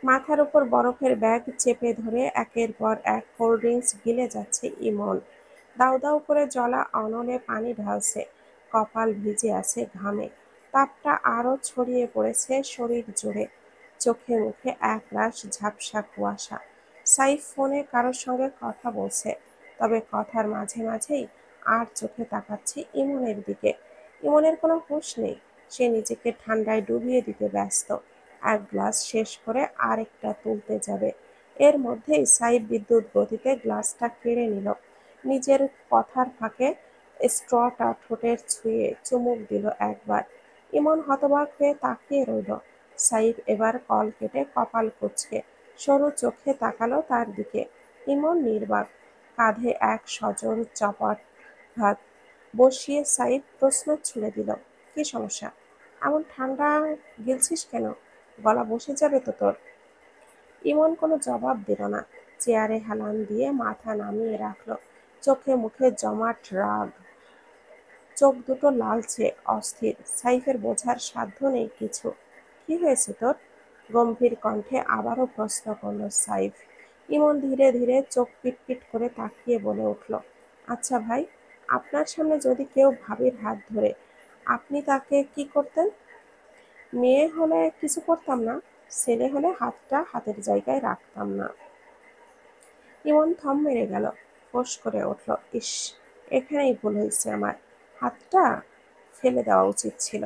মাথার উপর বরফের ব্যাগ চেপে ধরে একের পর এক কোল্ড ড্রিঙ্কস গিলে যাচ্ছে ইমন। দাউ দাউ করে জ্বলা অনলে পানি ঢালছে, কপাল ভিজে আছে ঘামে। তাপটা আরো ছড়িয়ে পড়েছে শরীর জুড়ে। চোখে মুখে একরাশ ঝাপসা কুয়াশা। সাইফ ফোনে কারোর সঙ্গে কথা বলছে, তবে কথার মাঝে মাঝেই আর চোখে তাকাচ্ছে ইমনের দিকে। ইমনের কোনো হুঁশ নেই, সে নিজেকে ঠান্ডায় ডুবিয়ে দিতে ব্যস্ত। এক গ্লাস শেষ করে আরেকটা তুলতে যাবে, এর মধ্যেই সাইফ বিদ্যুৎ গতিতে গ্লাসটা কেড়ে নিল। নিজের কথার ফাঁকে স্ট্রটা ঠোঁটের ছুঁয়ে চুমুক দিল একবার। ইমন হতবাক হয়ে তাকিয়ে রইল। সাইফ এবার কল কেটে কপাল কুঁচকে সরু চোখে তাকালো তার দিকে। ইমন নির্বাক, কাঁধে এক সজোর চপাট বসিয়ে সাইফ প্রশ্ন ছুড়ে দিল, কি সমস্যা? এমন ঠান্ডা গিলছিস কেন? গলা বসে যাবে তো তোর। ইমন কোনো জবাব দিল না, চেয়ারে হেলান দিয়ে মাথা নামিয়ে রাখলো। চোখে মুখে জমাট রাগ, চোখ দুটো লালচে অস্থির। সাইফের বোঝার সাধ্য নেই কিছু। কি হয়েছে তোর? গম্ভীর কণ্ঠে আবারও প্রশ্ন করল সাইফ। ইমন ধীরে ধীরে চোখ পিটপিট করে তাকিয়ে বলে উঠল, আচ্ছা ভাই, আপনার সামনে যদি কেউ ভাবির হাত ধরে, আপনি তাকে কি করতেন? মেয়ে হলে কিছু করতাম না, ছেলে হলে হাতটা হাতের জায়গায় রাখতাম না। ইমন থম মেরে গেল, ফোঁস করে উঠল, ইস, এখানেই ভুল হয়েছে আমার। হাতটা ফেলে দেওয়া উচিত ছিল।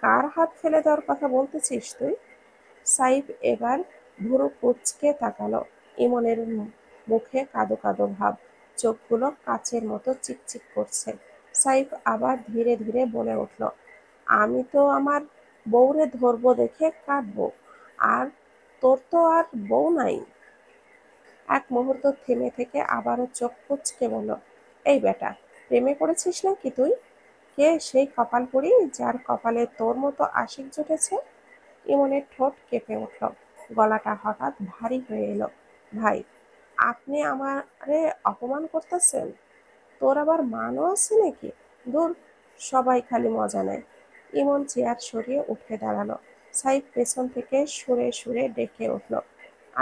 কার হাত ফেলে দেওয়ার কথা বলতেছিস তুই? সাইফ এবার ভুরু কুঁচকে তাকালো। ইমনের মুখে কাদো কাদো ভাব, চোখগুলো কাচের মতো চিকচিক করছে। সাইফ আবার ধীরে ধীরে বলে উঠল, আমি তো আমার বউরে ধরবো দেখে কাঁদবো, আর তোর তো আর বউ নাই। এক মুহূর্ত থেমে থেকে আবারও চোখ কুঁচকে বলল, এই বেটা, প্রেমে পড়েছিস নাকি তুই? কে সেই কপালপুরী যার কপালে তোর মতো আশিক জুটেছে? ইমনের ঠোঁট কেঁপে উঠল, গলাটা হঠাৎ ভারী হয়ে এলো। ভাই, আপনি আমারে অপমান করতেছেন? তোর আবার মানও আছে নাকি? দূর, সবাই খালি মজা নেয়। ইমন চেয়ার সরিয়ে উঠে দাঁড়ালো। সাইফ পেছন থেকে সুরে সুরে ডেকে উঠল,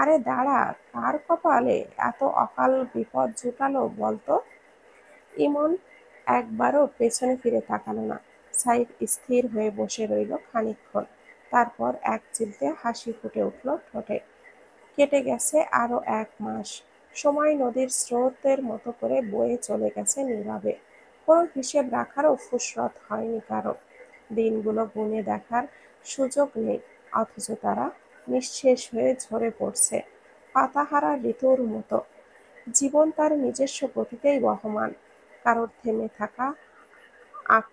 আরে দাঁড়া, কার কপালে এত অকাল বিপদ জুটালো বলতো? ইমন একবারও পেছনে ফিরে তাকালো না। সাইফ স্থির হয়ে বসে রইল খানিকক্ষণ। তারপর এক চিলতে হাসি ফুটে উঠল ঠোঁটে। কেটে গেছে আরো 1 মাস। সময় নদীর স্রোতের মতো করে বয়ে চলে গেছে নীরবে। কোনো হিসেব রাখারও ফুরসত হয়নি কারো। দিনগুলো গুণে দেখার সুযোগ নেই, অথচ তারা নিঃশেষ হয়ে ঝরে পড়ছে পাতাহারা ঋতুর মতো। জীবন তার নিজস্ব গতিতেই বহমান, কারোর থেমে থাকা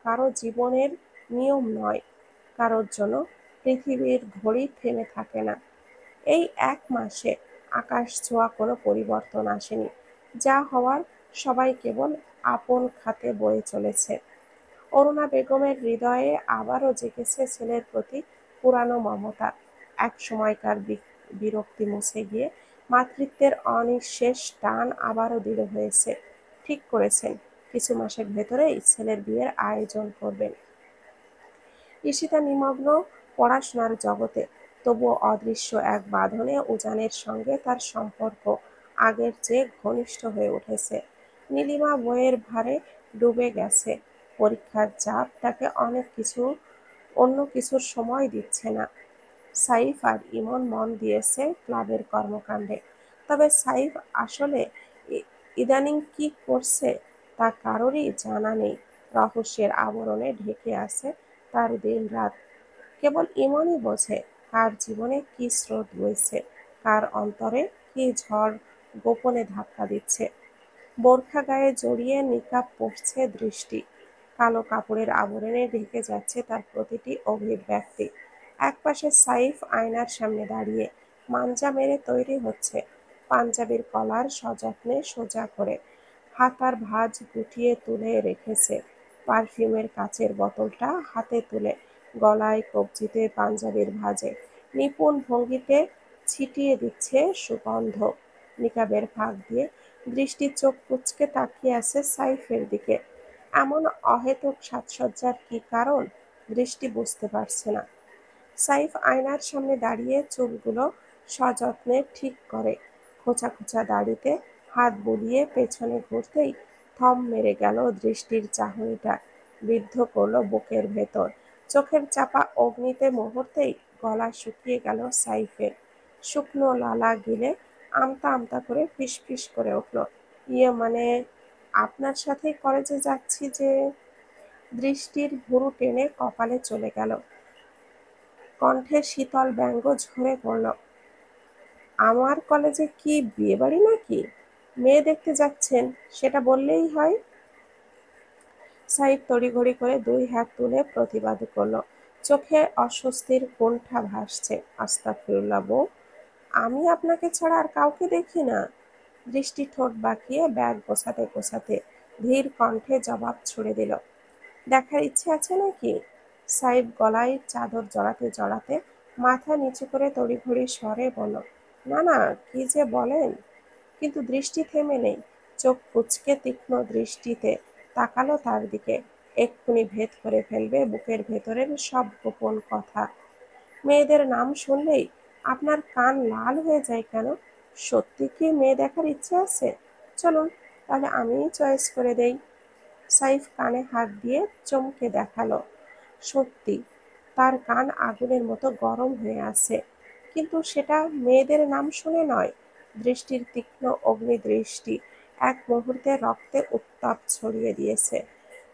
কারো জীবনের নিয়ম নয়। কারোর জন্য পৃথিবীর ঘড়ি থেমে থাকে না। এই 1 মাসে আকাশ ছোঁয়া কোনো পরিবর্তন আসেনি। যা হওয়ার সবাই কেবল আপন খাতে বয়ে চলেছে। অরুণা বেগমের হৃদয়ে আবারও জেগেছে ছেলের প্রতি পুরানো মমতা। এক সময়কার বিরক্তি মুছে গিয়ে মাতৃত্বের অনিঃশেষ টান আবারও দৃঢ় হয়েছে। ঠিক করেছেন, কিছু মাসের ভেতরেই ছেলের বিয়ের আয়োজন করবেন। ঈশিতা নিমগ্ন পড়াশোনার জগতে, তবুও অদৃশ্য এক বাঁধনে উজানের সঙ্গে তার সম্পর্ক আগের চেয়ে ঘনিষ্ঠ হয়ে উঠেছে। নীলিমা বইয়ের ভারে ডুবে গেছে। পরীক্ষার চাপ তাকে অন্য কিছুর সময় দিচ্ছে না। সাইফ আর ইমন মন দিয়েছে ক্লাবের কর্মকাণ্ডে। তবে সাইফ আসলে ইদানিং কি করছে তা কারোরই জানা নেই। রহস্যের আবরণে ঢেকে আছে তার দিন-রাত। কেবল ইমনই বোঝে কার জীবনে কী স্রোত বইছে, কার অন্তরে কী ঝড় গোপনে ধাক্কা দিচ্ছে। বোরখা গায়ে জড়িয়ে নিকাব পরছে দৃষ্টি। কালো কাপড়ের আবরণে ঢেকে যাচ্ছে তার প্রতিটি অভিব্যক্তি। একপাশে সাইফ আয়নার সামনে দাঁড়িয়ে মাঞ্জা মেরে তৈরি হচ্ছে, পাঞ্জাবির কলার সযত্নে সোজা করে। হাতার ভাঁজ গুটিয়ে তুলে রেখেছে, পারফিউমের কাচের বোতলটা হাতে তুলে গলায় কবজিতে পাঞ্জাবির ভাঁজে নিপুণ ভঙ্গিতে ছিটিয়ে দিচ্ছে সুগন্ধ। নিকাবের ফাঁক দিয়ে দৃষ্টি চোখ কুঁচকে তাকিয়ে আছে সাইফের দিকে। এমন অহেতুক সাজসজ্জার কি কারণ, দৃষ্টি বুঝতে পারছে না। সাইফ আয়নার সামনে দাঁড়িয়ে চুলগুলো সযত্নে ঠিক করে। খোঁচা খোঁচা দাড়িতে হাত বুলিয়ে পেছনে ঘুরতেই থম মেরে গেল দৃষ্টির চাহনিটা, বিদ্ধ করল বুকের ভেতর। চোখের চাপা অগ্নিতে মুহূর্তেই গলা শুকিয়ে গেল সাইফের। শুকনো লালা গিলে আমতা আমতা করে ফিসফিস করে উঠল, ইয়ে মানে, আপনার সাথেই কলেজে যাচ্ছি যে। দৃষ্টির ভুরু টেনে কপালে চলে গেল, কণ্ঠে শীতল ব্যঙ্গ ঝরে পড়ল। আমার কলেজে কি বিয়েবাড়ি নাকি? মেয়ে দেখতে যাচ্ছেন সেটা বললেই হয়। সাইফ তড়িঘড়ি করে দুই হাত তুলে প্রতিবাদ করল, চোখে অস্বস্তির কোণঠা ভাসছে। আস্তাগফিরুল্লাহ বউ, আমি আপনাকে ছাড়া আর কাউকে দেখি না। দৃষ্টি ঠোঁট বাঁকিয়ে ব্যাগ গোছাতে গোছাতে ধীর কণ্ঠে জবাব ছুড়ে দিল, দেখার ইচ্ছে আছে নাকি? সাইফ গলায় চাদর জড়াতে জড়াতে মাথা নিচু করে তড়িঘড়ি স্বরে বলল, না না, কি যে বলেন। কিন্তু দৃষ্টি থেমে নেই, চোখ কুঁচকে তীক্ষ্ণ দৃষ্টিতে তাকালো তার দিকে। এক্ষুনি ভেদ করে ফেলবে বুকের ভেতরের সব গোপন কথা। মেয়েদের নাম শুনলেই আপনার কান লাল হয়ে যায় কেন? সত্যি কি মেয়ে দেখার ইচ্ছে আছে? চলুন তাহলে আমিই চয়েস করে দেই। সাইফ কানে হাত দিয়ে চমকে দেখালো, সত্যি তার কান আগুনের মতো গরম হয়ে আছে। কিন্তু সেটা মেয়েদের নাম শুনে নয়। দৃষ্টির তীক্ষ্ণ অগ্নিদৃষ্টি এক মুহূর্তে রক্তে উত্তাপ ছড়িয়ে দিয়েছে।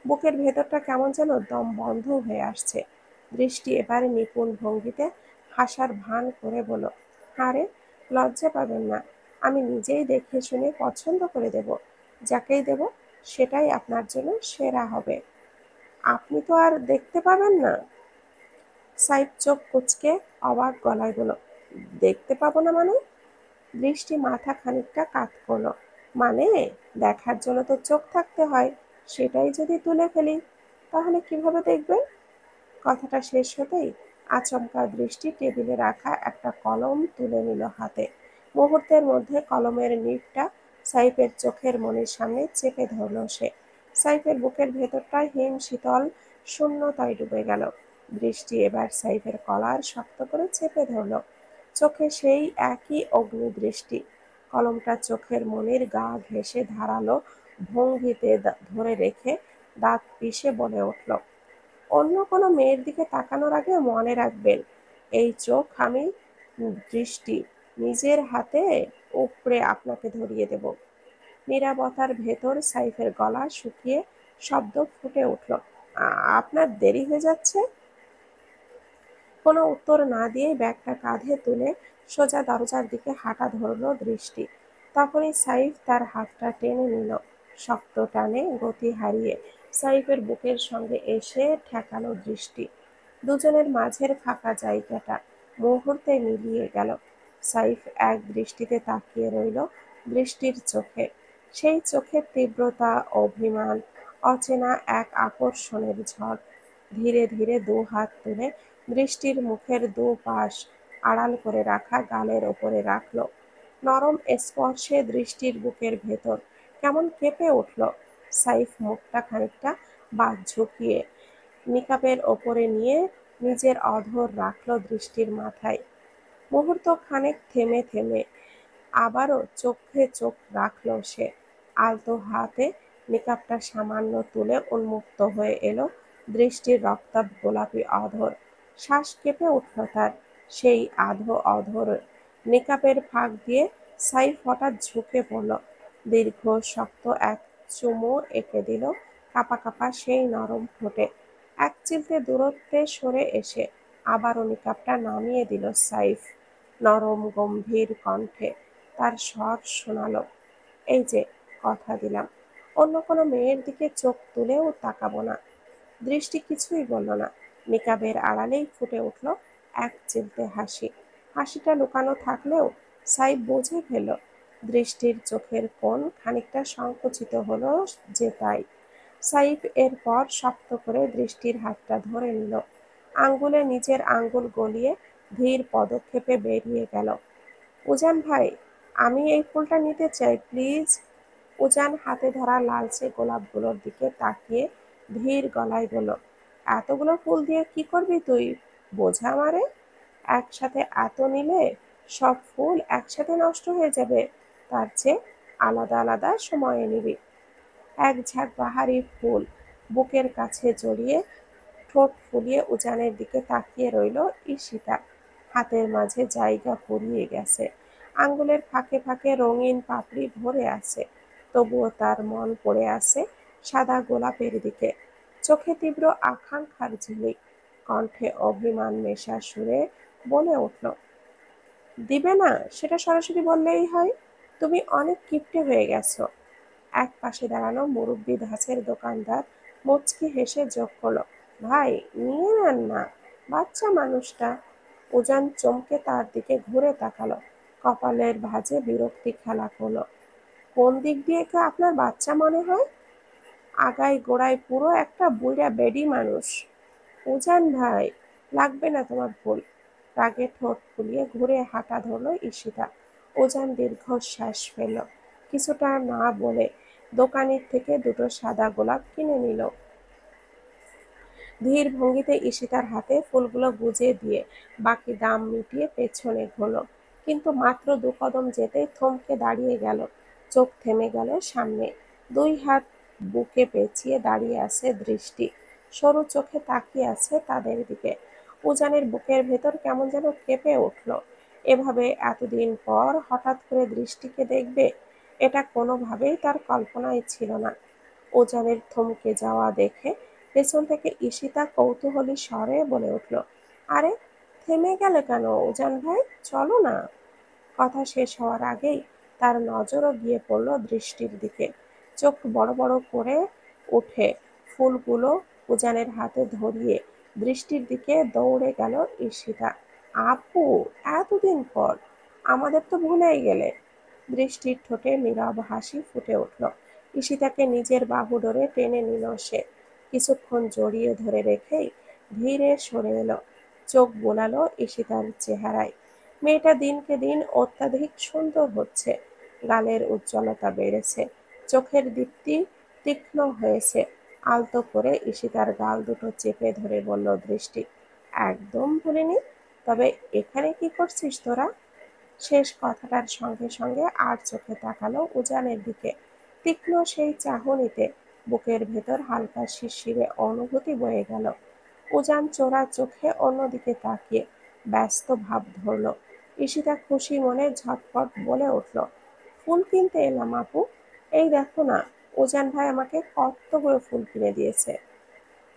বুকের ভেতরটা কেমন যেন দম বন্ধ হয়ে আসছে। দৃষ্টি এবারে নিপুণ ভঙ্গিতে হাসার ভান করে বলল, আরে লজ্জা পাবেন না, আমি নিজেই দেখে শুনে পছন্দ করে দেব। যাকেই দেব সেটাই আপনার জন্য সেরা হবে। আপনি তো আর দেখতে পাবেন না। সাইফ চোখ কুঁচকে অবাক গলায় বলল, দেখতে পাবো না মানে? দৃষ্টি মাথা খানিকটা কাত করলো, মানে দেখার জন্য তো চোখ থাকতে হয়, সেটাই যদি তুলে ফেলি তাহলে কিভাবে দেখবেন? কথাটা শেষ হতেই আচমকা দৃষ্টি টেবিলে রাখা একটা কলম তুলে নিল হাতে। মুহূর্তের মধ্যে কলমের নিবটা সাইফের চোখের মনির সামনে চেপে ধরল সে। সাইফের বুকের ভেতরটা হিম শীতল শূন্যতায় ডুবে গেল। দৃষ্টি এবার সাইফের কলার শক্ত করে চেপে ধরল, চোখে সেই একই অগ্নিদৃষ্টি। কলমটা চোখের মনির গা ঘেঁষে ধারালো ভঙ্গিতে ধরে রেখে দাঁত পিষে বলে উঠল, অন্য কোনো মেয়ের দিকে তাকানোর আগে মনে রাখবেন, এই চোখ আমি দৃষ্টি নিজের হাতে উপড়ে আপনাকে ধরিয়ে দেব। নীরবতার ভেতর সাইফের গলা শুকিয়ে শব্দ ফুটে উঠল, আপনার দেরি হয়ে যাচ্ছে। কোনো উত্তর না দিয়েই ব্যাগটা কাঁধে তুলে সোজা দরজার দিকে হাঁটা ধরল দৃষ্টি। তখনই সাইফ তার হাতটা টেনে নিল, শক্ত টানে গতি হারিয়ে সাইফের বুকের সঙ্গে এসে ঠেকালো দৃষ্টি। দুজনের মাঝের ফাঁকা জায়গাটা মুহূর্তে মিলিয়ে গেল। সাইফ এক দৃষ্টিতে তাকিয়ে রইল দৃষ্টির চোখে। সেই চোখের তীব্রতা, অভিমান, অচেনা এক আকর্ষণের ঝড়। ধীরে ধীরে দু হাত তুলে দৃষ্টির মুখের দু পাশ আড়াল করে রাখা গালের ওপরে রাখল। নরম স্পর্শে দৃষ্টির বুকের ভেতর কেমন কেঁপে উঠল। সাইফ মুখটা খানিকটা বাঁক ঝুঁকিয়ে নিকাবের ওপরে নিয়ে নিজের অধর রাখল দৃষ্টির মাথায়। মুহূর্ত খানেক থেমে থেমে আবারও চোখে চোখ রাখল সে। আলতো হাতে নিকাবটা সামান্য তুলে উন্মুক্ত হয়ে এলো দৃষ্টির রক্তাভ গোলাপি অধর। শ্বাস কেঁপে উঠল তার। সেই আধো অধর নিকাবের ফাঁক দিয়ে সাইফ হঠাৎ ঝুঁকে পড়ল, দীর্ঘ শক্ত এক চুমু এঁকে দিল কাঁপা কাঁপা সেই নরম ঠোঁটে। এক চিলতে দূরত্বে সরে এসে আবারও নিকাবটা নামিয়ে দিল সাইফ। নরম গম্ভীর কণ্ঠে তার স্বর শোনালো, এই যে কথা দিলাম, অন্য কোনো মেয়ের দিকে চোখ তুলেও তাকাবো না। দৃষ্টি কিছুই বলল না। নিকাবের আড়ালেই ফুটে উঠল এক চিলতে হাসি। হাসিটা লুকানো থাকলেও সাইফ বুঝে ফেলল দৃষ্টির চোখের কোণ খানিকটা সংকুচিত হলো যে তাই। সাইফ এরপর শক্ত করে দৃষ্টির হাতটা ধরে নিল, আঙ্গুলে নিজের আঙ্গুল গলিয়ে ধীর পদক্ষেপে বেরিয়ে গেল। উজান ভাই, আমি এই ফুলটা নিতে চাই প্লিজ। উজান হাতে ধরা লালচে গোলাপগুলোর দিকে তাকিয়ে ধীর গলায় বলল, এতগুলো ফুল দিয়ে কি করবি তুই? বোঝা আমারে? একসাথে এত নিলে সব ফুল একসাথে নষ্ট হয়ে যাবে, তার চেয়ে আলাদা আলাদা সময়ে নিবি। এক ঝাঁক বাহারি ফুল বুকের কাছে জড়িয়ে ঠোঁট ফুলিয়ে উজানের দিকে তাকিয়ে রইল ঈশিতা। হাতের মাঝে জায়গা ফুরিয়ে গেছে, আঙ্গুলের ফাঁকে ফাঁকে রঙিন পাপড়ি ভরে আছে, তবুও তার মন পড়ে আছে সাদা গোলাপের দিকে। চোখে তীব্র আকাঙ্ক্ষার ঝিলিক, কণ্ঠে অভিমান মেশা সুরে বলে উঠল, দিবে না সেটা সরাসরি বললেই হয়। তুমি অনেক কিপ্টে হয়ে গেছো। এক পাশে দাঁড়ানো মুরব্বি ধাঁচের দোকানদার মুচকি হেসে যোগ করলো, ভাই নিয়ে নেন না, বাচ্চা মানুষটা। উজান চমকে তার দিকে ঘুরে তাকালো, কপালের ভাঁজে বিরক্তি খেলা করলো। কোন দিক দিয়ে কে আপনার বাচ্চা মনে হয়? আগায় গোড়ায় পুরো একটা বুইড়া বেডি মানুষ। উজান ভাই, লাগবে না তোমার ফুল। রাগে ঠোঁট ফুলিয়ে ঘুরে হাঁটা ধরলো ঈশিতা। উজান দীর্ঘশ্বাস ফেলল, কিছুটা না বলে দোকানির থেকে দুটো সাদা গোলাপ কিনে নিল। ধীর ভঙ্গিতে ঈশিতার হাতে ফুলগুলো গুজে দিয়ে বাকি দাম মিটিয়ে পেছনে ঘুরল। কিন্তু মাত্র দু কদম যেতেই থমকে দাঁড়িয়ে গেল। চোখ থেমে গেল সামনে। দুই হাত বুকে পেঁচিয়ে দাঁড়িয়ে আছে দৃষ্টি, সরু চোখে তাকিয়ে আছে তাদের দিকে। উজানের বুকের ভেতর কেমন যেন কেঁপে উঠল। এভাবে এতদিন পর হঠাৎ করে দৃষ্টিকে দেখবে, এটা কোনোভাবেই তার কল্পনায় ছিল না। উজানের থমকে যাওয়া দেখে পেছন থেকে ঈশিতা কৌতূহলী স্বরে বলে উঠল, আরে থেমে গেলে কেন উজান ভাই, চলো না। কথা শেষ হওয়ার আগেই তার নজরও গিয়ে পড়ল দৃষ্টির দিকে। চোখ বড় বড় করে উঠে ফুলগুলো উজানের হাতে ধরিয়ে দৃষ্টির দিকে দৌড়ে গেল ঈশিতা। আপু, এতদিন পর আমাদের তো ভুলেই গেলে। দৃষ্টির ঠোঁটে নীরব হাসি ফুটে উঠল। ঈশিতাকে নিজের বাহু ধরে টেনে নিল সে। কিছুক্ষণ জড়িয়ে ধরে রেখেই ধীরে সরে এলো। চোখ বোলালো ঈশিতার চেহারায়। মেয়েটা দিনকে দিন অত্যাধিক সুন্দর হচ্ছে। গালের উজ্জ্বলতা বেড়েছে, চোখের দীপ্তি তীক্ষ্ণ হয়েছে। আলতো করে ঈশিতার গাল দুটো চেপে ধরে বলল দৃষ্টি, একদম ভুলিনি। তবে এখানে কি করছিস তোরা? শেষ কথাটার সঙ্গে সঙ্গে আর চোখে তাকালো উজানের দিকে। তীক্ষ্ণ সেই চাহনিতে বুকের ভেতর হালকা শিরশিরে অনুভূতি বয়ে গেল। উজান চোরা চোখে অন্যদিকে তাকিয়ে ব্যস্ত ভাব ধরল। ঈশিতা খুশি মনে ঝটপট বলে উঠল, ফুল কিনতে এলাম আপু। এই দেখো না, উজান ভাই আমাকে কতগুলো ফুল কিনে দিয়েছে।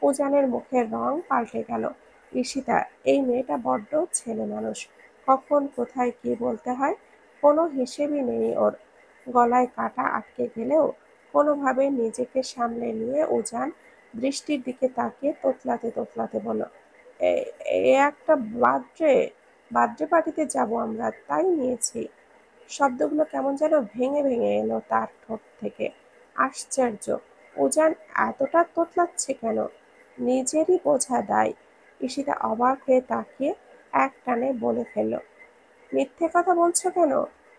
উজানের মুখের রং পাল্টে গেল। ঈশিতা, এই মেয়েটা বড্ড ছেলেমানুষ। কখন কোথায় কি বলতে হয় কোনো হিসেবই নেই ওর। গলায় কাঁটা আটকে গেলেও কোনোভাবে নিজেকে সামলে নিয়ে উজান দৃষ্টির দিকে তাকিয়ে তোতলাতে তোতলাতে বলল, এ এ একটা বার্থডে বার্থডে পার্টিতে যাব আমরা, তাই নিয়েছি। শব্দগুলো কেমন যেন ভেঙে ভেঙে এলো তার ঠোঁট থেকে। আশ্চর্য, উজান এতটা তোতলাচ্ছে কেন? নিজেরই বোঝা দায়। ঈশিতা অবাক হয়ে তাকিয়ে একটানে বলে ফেলল, মিথ্যে কথা বলছো কেন?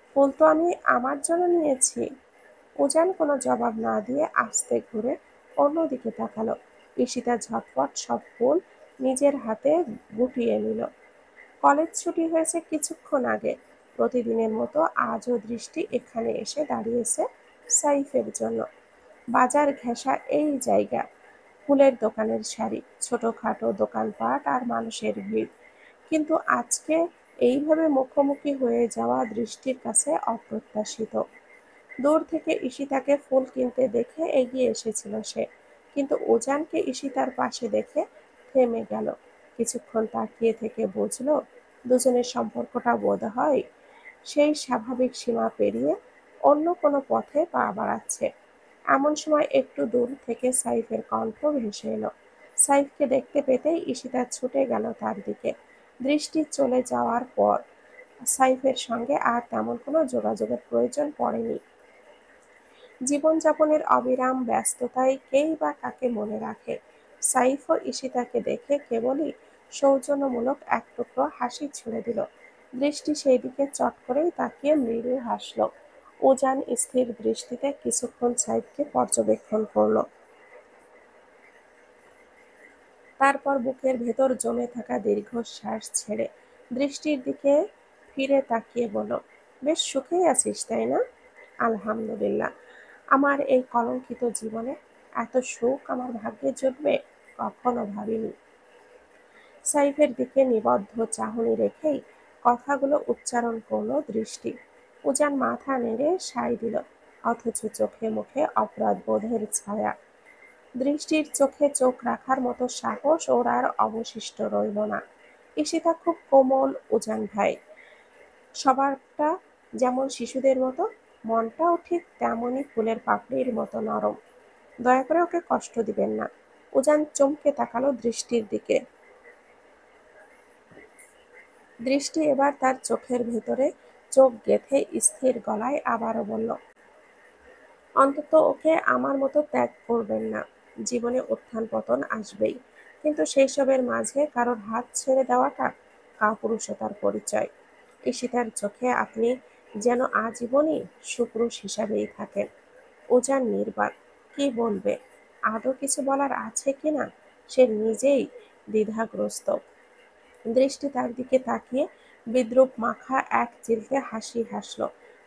ফুল তো আমি আমার জন্য নিয়েছি। উজান কোনো জবাব না দিয়ে আস্তে ঘুরে অন্যদিকে তাকালো। ঈশিতা ঝটপট সব ফুল নিজের হাতে গুটিয়ে নিল। কলেজ ছুটি হয়েছে কিছুক্ষণ আগে। প্রতিদিনের মতো আজও দৃষ্টি এখানে এসে দাঁড়িয়েছে সাইফের জন্য। বাজার ঘেঁষা এই জায়গা, ফুলের দোকানের সারি, ছোটখাটো দোকানপাট আর মানুষের ভিড়। কিন্তু আজকে এইভাবে মুখোমুখি হয়ে যাওয়া দৃষ্টির কাছে অপ্রত্যাশিত। দূর থেকে ঈশিতাকে ফুল কিনতে দেখে এগিয়ে এসেছিল সে, কিন্তু উজানকে ঈশিতার পাশে দেখে থেমে গেল। কিছুক্ষণ তাকিয়ে থেকে বুঝলো দুজনের সম্পর্কটা বোধহয় সেই স্বাভাবিক সীমা পেরিয়ে অন্য কোনো পথে পা বাড়াচ্ছে। এমন সময় একটু দূর থেকে সাইফের কণ্ঠ ভেসে এলো। সাইফকে দেখতে পেতেই ঈশিতা ছুটে গেল তার দিকে। দৃষ্টি চলে যাওয়ার পর সাইফের সঙ্গে আর তেমন কোনো যোগাযোগের প্রয়োজন পড়েনি। জীবনযাপনের অবিরাম ব্যস্ততায় কেই বা কাকে মনে রাখে। সাইফও ঈশিতাকে দেখে কেবলই সৌজন্যমূলক এক টুকরো হাসি ছুড়ে দিল। দৃষ্টি সেই দিকে চট করেই তাকিয়ে মৃদু হাসল। উজান স্থির দৃষ্টিতে কিছুক্ষণ সাইফকে পর্যবেক্ষণ করল। তারপর বুকের ভেতর জমে থাকা দীর্ঘশ্বাস ছেড়ে দৃষ্টির দিকে ফিরে তাকিয়ে বলল, বেশ সুখেই আছিস তাই না? আলহামদুলিল্লাহ। আমার এই কলঙ্কিত জীবনে এত সুখ আমার ভাগ্যে জুটবে কখনো ভাবিনি। সাইফের দিকে নিবদ্ধ চাহনি রেখেই কথাগুলো উচ্চারণ করলো দৃষ্টি। উজান মাথা নেড়ে সায় দিল, অথচ চোখে মুখে অপরাধ বোধের ছায়া। দৃষ্টির চোখে চোখ রাখার মতো সাহস ওর আর অবশিষ্ট রইল না। ঈশিতা খুব কোমল উজান ভাই, স্বভাবটা যেমন শিশুদের মতো, মনটাও ঠিক তেমনই ফুলের পাপড়ির মতো নরম। দয়া করে ওকে কষ্ট দিবেন না। উজান চমকে তাকালো দৃষ্টির দিকে। দৃষ্টি এবার তার চোখের ভেতরে চোখ গেঁথে স্থির গলায় আবারও বলল, অন্তত ওকে আমার মতো ত্যাগ করবেন না। জীবনে উত্থান পতন আসবেই, কিন্তু সেই সবের মাঝে কারোর হাত ছেড়ে দেওয়াটা কাপুরুষতার পরিচয়। ঈশিতার চোখে আপনি যেন আজীবনই সুপুরুষ হিসাবেই থাকেন। উজান নির্বাক, কি বলবে, আদৌ কিছু বলার আছে কিনা সে নিজেই দ্বিধাগ্রস্ত। দৃষ্টি তার দিকে তাকিয়ে বিদ্রূপ মাখা এক চিলতে হাসি হাসল,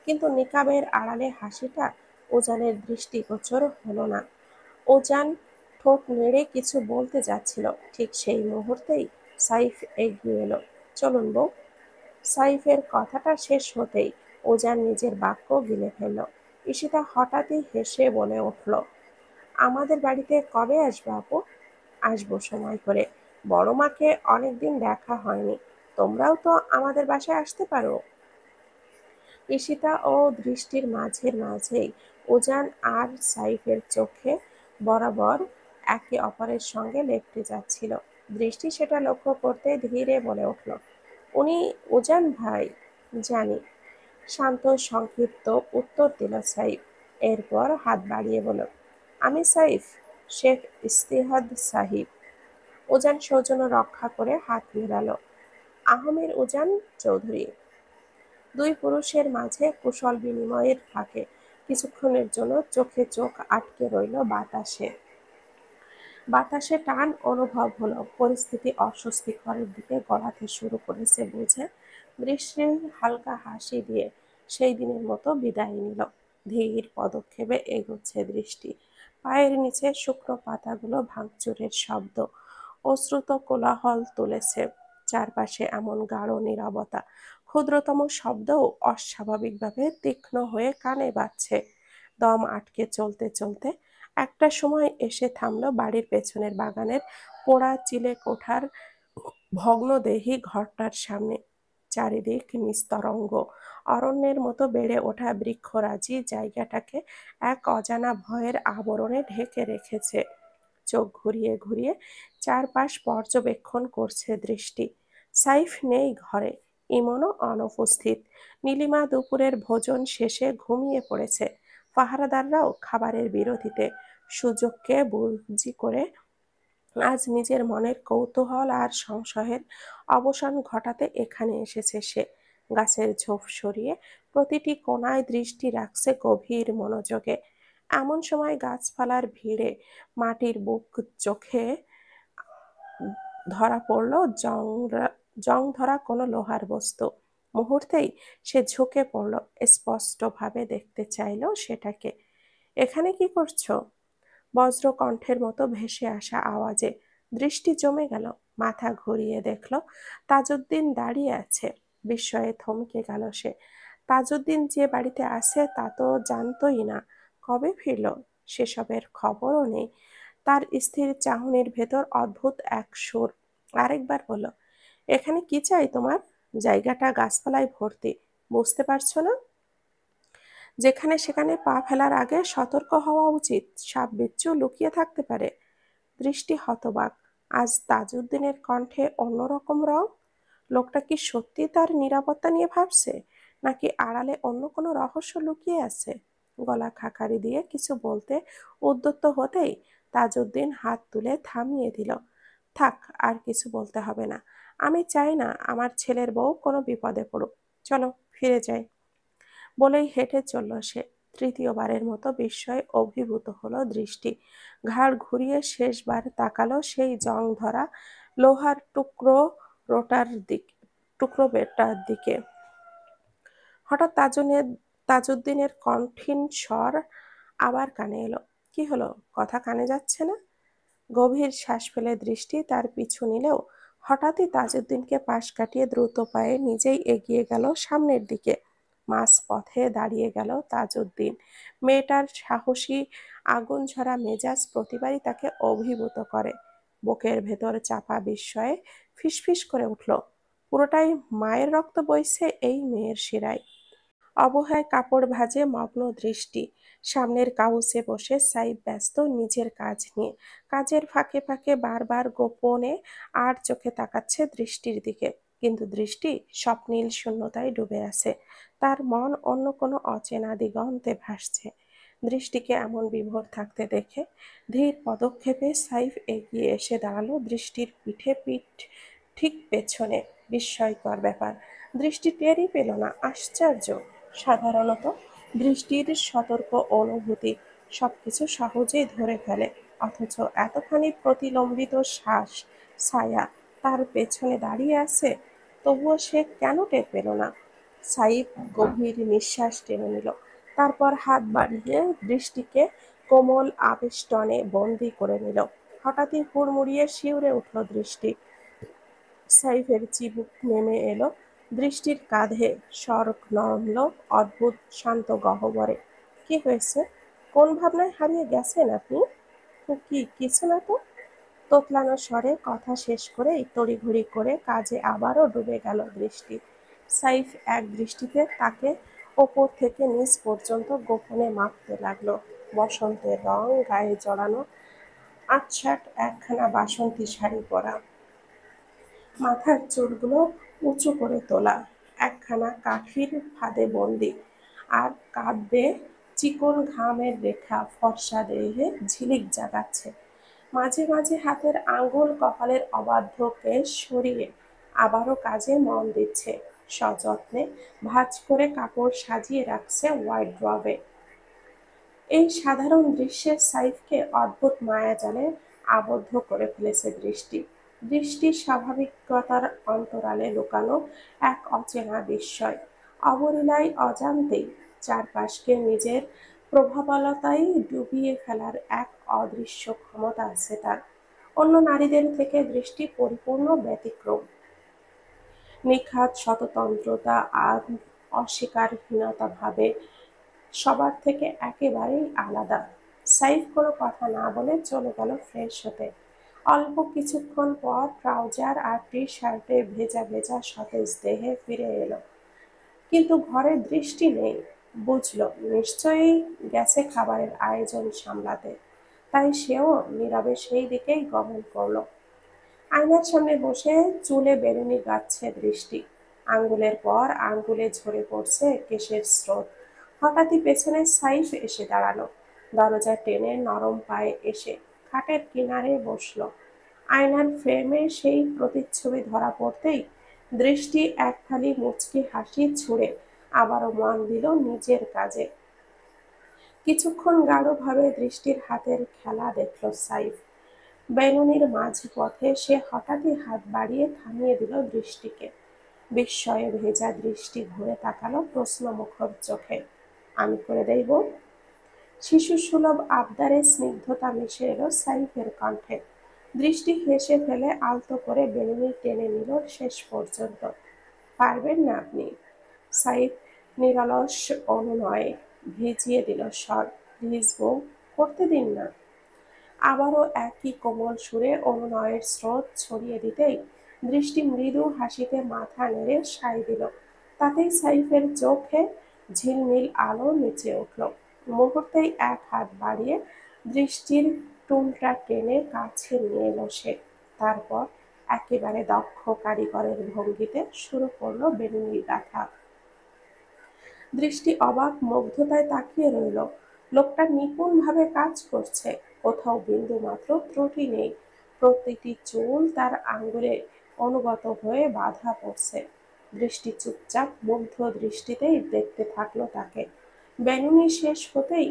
কিন্তু নিকাবের আড়ালে হাসিটা উজানের দৃষ্টিগোচর হলো না। উজান ঠোঁট নেড়ে কিছু বলতে যাচ্ছিল, ঠিক সেই মুহূর্তেই সাইফ এগিয়ে এলো। চলুন বউ। সাইফের কথাটা শেষ হতেই উজান নিজের বাক্য গিলে ফেলল। ঈশিতা হঠাৎই হেসে বলে উঠল, আমাদের বাড়িতে কবে আসবে আপু? আসবো সময় করে। বড় মাকে অনেকদিন দেখা হয়নি, তোমরাও তো আমাদের বাসায় আসতে পারো। ঈশিতা ও দৃষ্টির মাঝের মাঝেই উজান আর সাইফের চোখে বরাবর একে অপরের সঙ্গে লেপ্টে যাচ্ছিল। দৃষ্টি সেটা লক্ষ্য করতে ধীরে বলে উঠল, উনি উজান ভাই? জানি, শান্ত সংক্ষিপ্ত উত্তর দিল সাইফ। এরপর হাত বাড়িয়ে বলল, আমি সাইফ, শেখ ইস্তিহাদ সাহিব। উজান সৌজন্য রক্ষা করে হাত মেলালো, আহমের উজান চৌধুরী। দুই পুরুষের মাঝে কুশল বিনিময়ের ফাঁকে কিছুক্ষণের জন্য চোখে চোখ আটকে রইল বাতাসে। বাতাসে টান অনুভব হলো, পরিস্থিতি অস্বস্তিকরের দিকে গড়াতে শুরু করেছে বুঝে দৃষ্টি হালকা হাসি দিয়ে সেই দিনের মতো বিদায় নিল। ধীর পদক্ষেপে এগোচ্ছে দৃষ্টি, পায়ের নিচে শুকনো পাতাগুলো ভাঙচুরের শব্দ অশ্রুত কোলাহল তুলেছে। চারপাশে এমন গাঢ় নীরবতা, ক্ষুদ্রতম শব্দও অস্বাভাবিকভাবে তীক্ষ্ণ হয়ে কানে বাজছে। দম আটকে চলতে চলতে একটা সময় এসে থামলো বাড়ির পেছনের বাগানের পোড়া চিলে কোঠার ভগ্নদেহী ঘরটার সামনে। চারিদিক নিস্তরঙ্গ, অরণ্যের মতো বেড়ে ওঠা বৃক্ষরাজি জায়গাটাকে এক অজানা ভয়ের আবরণে ঢেকে রেখেছে। চোখ ঘুরিয়ে ঘুরিয়ে চারপাশ পর্যবেক্ষণ করছে দৃষ্টি। সাইফ নেই ঘরে, ইমনও অনুপস্থিত। নীলিমা দুপুরের ভোজন শেষে ঘুমিয়ে পড়েছে। পাহারাদাররাও খাবারের বিরতিতে। সুযোগকে বুঝি করে আজ নিজের মনের কৌতূহল আর সংশয়ের অবসান ঘটাতে এখানে এসেছে সে। গাছের ঝোপ সরিয়ে প্রতিটি কোণায় দৃষ্টি রাখছে গভীর মনোযোগে। এমন সময় গাছপালার ভিড়ে মাটির বুক চোখে ধরা পড়ল জং ধরা কোনো লোহার বস্তু। মুহূর্তেই সে ঝুঁকে পড়ল, স্পষ্টভাবে দেখতে চাইল সেটাকে। এখানে কি করছো? বজ্র কণ্ঠের মতো ভেসে আসা আওয়াজে দৃষ্টি জমে গেল। মাথা ঘুরিয়ে দেখল তাজউদ্দিন দাঁড়িয়ে আছে। বিস্ময়ে থমকে গেল সে। তাজউদ্দিন যে বাড়িতে আছে তা তো জানতই না। কবে ফিরল সেসবের খবরও নেই। তার স্থির চাহনির ভেতর অদ্ভুত এক সুর। আরেকবার বলল, এখানে কি চাই তোমার? জায়গাটা গাছপালায় ভর্তি, বুঝতে পারছো না? যেখানে সেখানে পা ফেলার আগে সতর্ক হওয়া উচিত, সাপ বিচ্ছু লুকিয়ে থাকতে পারে। দৃষ্টি হতবাক। আজ তাজউদ্দিনের কণ্ঠে অন্যরকম রং। লোকটা কি সত্যি তার নিরাপত্তা নিয়ে ভাবছে, নাকি আড়ালে অন্য কোনো রহস্য লুকিয়ে আছে? গলা খাকারি দিয়ে কিছু বলতে উদ্যত হতেই তাজউদ্দিন হাত তুলে থামিয়ে দিল। থাক, আর কিছু বলতে হবে না। আমি চাই না আমার ছেলের বউ কোনো বিপদে পড়ুক। চলো ফিরে যাই। বলেই হেঁটে চলল সে। তৃতীয়বারের মতো বিস্ময়ে অভিভূত হলো দৃষ্টি। ঘাড় ঘুরিয়ে শেষবার তাকালো সেই জং ধরা লোহার টুকরো বেটার দিকে। হঠাৎ তাজউদ্দিনের কঠিন স্বর আবার কানে এলো। কি হলো, কথা কানে যাচ্ছে না? গভীর শ্বাস ফেলে দৃষ্টি তার পিছু নিলেও হঠাৎই তাজউদ্দিনকে পাশ কাটিয়ে দ্রুত পায়ে নিজেই এগিয়ে গেল সামনের দিকে। মাঝ পথে দাঁড়িয়ে গেল তাজউদ্দিন। মেয়েটার সাহসী আগুন ঝরা মেজাজ প্রতিবারই তাকে অভিভূত করে। বুকের ভেতর চাপা বিস্ময়ে ফিসফিস করে উঠল, পুরোটাই মায়ের রক্ত বইছে এই মেয়ের শিরায়। অবহায় কাপড় ভাঁজে মগ্ন দৃষ্টি। সামনের কাউচে বসে সাইফ ব্যস্ত নিজের কাজ নিয়ে। কাজের ফাঁকে ফাঁকে বারবার গোপনে আর চোখে তাকাচ্ছে দৃষ্টির দিকে, কিন্তু দৃষ্টি স্বপ্নীল শূন্যতায় ডুবে আছে। তার মন অন্য কোনো অচেনা দিগন্তে ভাসছে। দৃষ্টিকে এমন বিভোর থাকতে দেখে ধীর পদক্ষেপে সাইফ এগিয়ে এসে দাঁড়ালো দৃষ্টির পিঠ ঠিক পেছনে। বিস্ময়কর ব্যাপার, দৃষ্টি টেরই পেল না। আশ্চর্য! সাধারণত দৃষ্টির সতর্ক অনুভূতি সবকিছু সহজেই ধরে ফেলে, অথচ এতখানি প্রতিলম্বিত শ্বাস ছায়া তার পেছনে দাঁড়িয়ে আছে, তবুও সে কেন টের পেল না? সাইফ গভীর নিঃশ্বাস টেনে নিল, তারপর হাত বাড়িয়ে দৃষ্টিকে কোমল আবেষ্টনে বন্দি করে নিল। হঠাৎই হুড়মুড়িয়ে শিউরে উঠল দৃষ্টি। সাইফের চিবুক নেমে এলো দৃষ্টির কাঁধে, স্বর নরমল অদ্ভুত শান্ত গহ্বরে। কি হয়েছে? কোন ভাবনায় হারিয়ে গেছেন আপনি? কি কিছু না তো। তোতলানো স্বরে কথা শেষ করেই তড়িঘড়ি করে কাজে আবারও ডুবে গেল দৃষ্টি। সাইফ এক দৃষ্টিতে তাকে ওপর থেকে নিচ পর্যন্ত গোপনে মাপতে লাগলো। বসন্তের রং গায়ে জড়ানো, আটসাট একখানা বাসন্তী শাড়ি পরা, মাথার চুলগুলো উঁচু করে তোলা, একখানা কাঠির ফাঁদে বন্দি, আর কাঁধ বেয়ে চিকন ঘামের রেখা ফর্সা দেহে ঝিলিক জাগাচ্ছে। মাঝে মাঝে হাতের আঙ্গুল কপালের অবাধ্য কেশ সরিয়ে আবারও কাজে মন দিচ্ছে। সযত্নে ভাঁজ করে কাপড় সাজিয়ে রাখছে ওয়ার্ড্রবে। এই সাধারণ দৃশ্যে সাইফকে অদ্ভুত মায়াজালে আবদ্ধ করে ফেলেছে দৃষ্টি। দৃষ্টির স্বাভাবিকতার অন্তরালে লুকানো এক অচেনা বিস্ময়। অবলীলায় অজান্তেই চারপাশকে নিজের প্রভাবলতায় ডুবিয়ে ফেলার এক অদৃশ্য ক্ষমতা আছে তার। অন্য নারীদের থেকে দৃষ্টি পরিপূর্ণ ব্যতিক্রম। নিখাদ সততন্ত্রতা আর অস্বীকারহীনতা ভাবে সবার থেকে একেবারেই আলাদা। সাইফ কোনো কথা না বলে চলে গেল ফ্রেশ হতে। অল্প কিছুক্ষণ পর ট্রাউজার আর টি শার্টে ভেজা ভেজা সতেজ দেহে ফিরে এলো, কিন্তু ঘরে দৃষ্টি নেই। বুঝলো নিশ্চয়ই গেছে খাবারের আয়োজন সামলাতে, তাই সেও নীরবে সেই দিকেই গমন করলো। আয়নার সামনে বসে চুলে বেরুনি গাচ্ছে দৃষ্টি। আঙ্গুলের পর আঙ্গুলে ঝরে পড়ছে কেশের স্রোত। হঠাৎই পেছনে সাইফ এসে দাঁড়ালো। দরজা টেনে নরম পায়ে এসে খাটের কিনারে বসলো। আয়নার ফ্রেমে সেই প্রতিচ্ছবি ধরা পড়তেই দৃষ্টি একখানি মুচকি হাসি ছুড়ে আবারও মন দিল নিজের কাজে। কিছুক্ষণ গাঢ়ভাবে দৃষ্টির হাতের খেলা দেখল সাইফ। বেলুনির মাঝপথে সে হঠাৎই হাত বাড়িয়ে থামিয়ে দিল দৃষ্টিকে। বিস্ময়ে ভেজা দৃষ্টি ঘুরে তাকালো প্রশ্নমুখর চোখে। আমি করে দেই বউ? শিশুসুলভ আবদারে স্নিগ্ধতা মিশে এলো সাইফের কণ্ঠে। দৃষ্টি হেসে ফেলে আলতো করে বেলুনি টেনে নিল শেষ পর্যন্ত। পারবেন না আপনি? সাইফ নিরলস অনুনয়ে ভিজিয়ে দিল স্বর। প্লিজ বউ, করতে দিন না। আবারও একই কোমল সুরে অনুনয়ের স্রোত ছড়িয়ে দিতেই দৃষ্টি মৃদু হাসিতে মাথা নেড়ে সায় দিল। তাতেই সাইফের চোখে ঝিলমিল আলো নেচে উঠল। মুহূর্তেই এক হাত বাড়িয়ে দৃষ্টির টুনটা টেনে কাছে নিয়ে এলো সে। তারপর একেবারে দক্ষ কারিগরের ভঙ্গিতে শুরু করলো বেলুনি গাঁথা। দৃষ্টি অবাক মুগ্ধতায় তাকিয়ে রইল। লোকটা নিপুণভাবে কাজ করছে, কোথাও বিন্দুমাত্র ত্রুটি নেই। প্রতিটি চুল তার আঙ্গুলে অনুগত হয়ে বাঁধা পড়ছে। দৃষ্টি চুপচাপ মুগ্ধ দৃষ্টিতেই দেখতে থাকলো তাকে। বেনুনি শেষ হতেই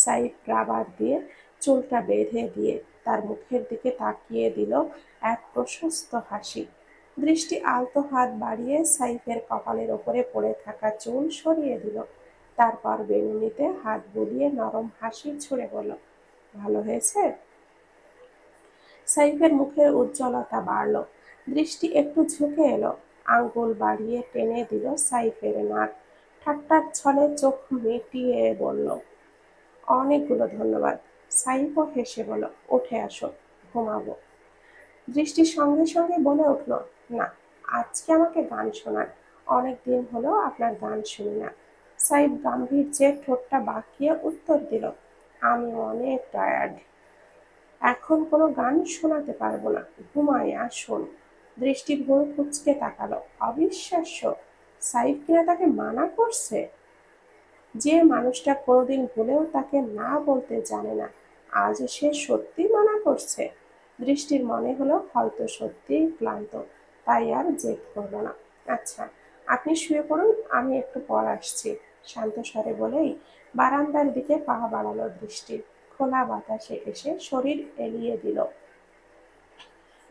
সাইফ রাবার দিয়ে চুলটা বেঁধে দিয়ে তার মুখের দিকে তাকিয়ে দিল এক প্রশস্ত হাসি। দৃষ্টি আলতো হাত বাড়িয়ে সাইফের কপালের ওপরে পড়ে থাকা চুল সরিয়ে দিল। তারপর বেনুনিতে হাত বুলিয়ে নরম হাসি ছুড়ে বলল, ভালো হয়েছে? সাইফের মুখের উজ্জ্বলতা বাড়ল। দৃষ্টি একটু ঝুঁকে এলো, আঙ্গুল বাড়িয়ে টেনে দিল সাইফের নাক। ঠাট্টার ছলে চোখ মিটিয়ে বলল, অনেকগুলো ধন্যবাদ। সাইফও হেসে বলল, উঠে আসো, ঘুমাবো। দৃষ্টির সঙ্গে সঙ্গে বলে উঠল, না, আজকে আমাকে গান শোনান। অনেক দিন হলো আপনার গান শুনি না। সাইফ গাম্ভীর্যে ঠোঁটটা বাঁকিয়ে উত্তর দিল, আমি অনেক টায়ার্ড, এখন কোনো গান শোনাতে পারবো না, ঘুমায় আসুন। দৃষ্টি ভোর কুঁচকে তাকালো, অবিশ্বাস্য, সাইফ কিনা তাকে মানা করছে। যে মানুষটা কোনোদিন ভুলেও তাকে না বলতে জানে না, আজ সে সত্যি মানা করছে। দৃষ্টির মনে হলো হয়তো সত্যিই ক্লান্ত, তাই আর জেদ করলো না। আচ্ছা, আপনি শুয়ে পড়ুন, আমি একটু পর আসছি, শান্ত স্বরে বলেই বারান্দার দিকে পা বাড়ালো দৃষ্টি। খোলা বাতাসে এসে শরীর এলিয়ে দিল।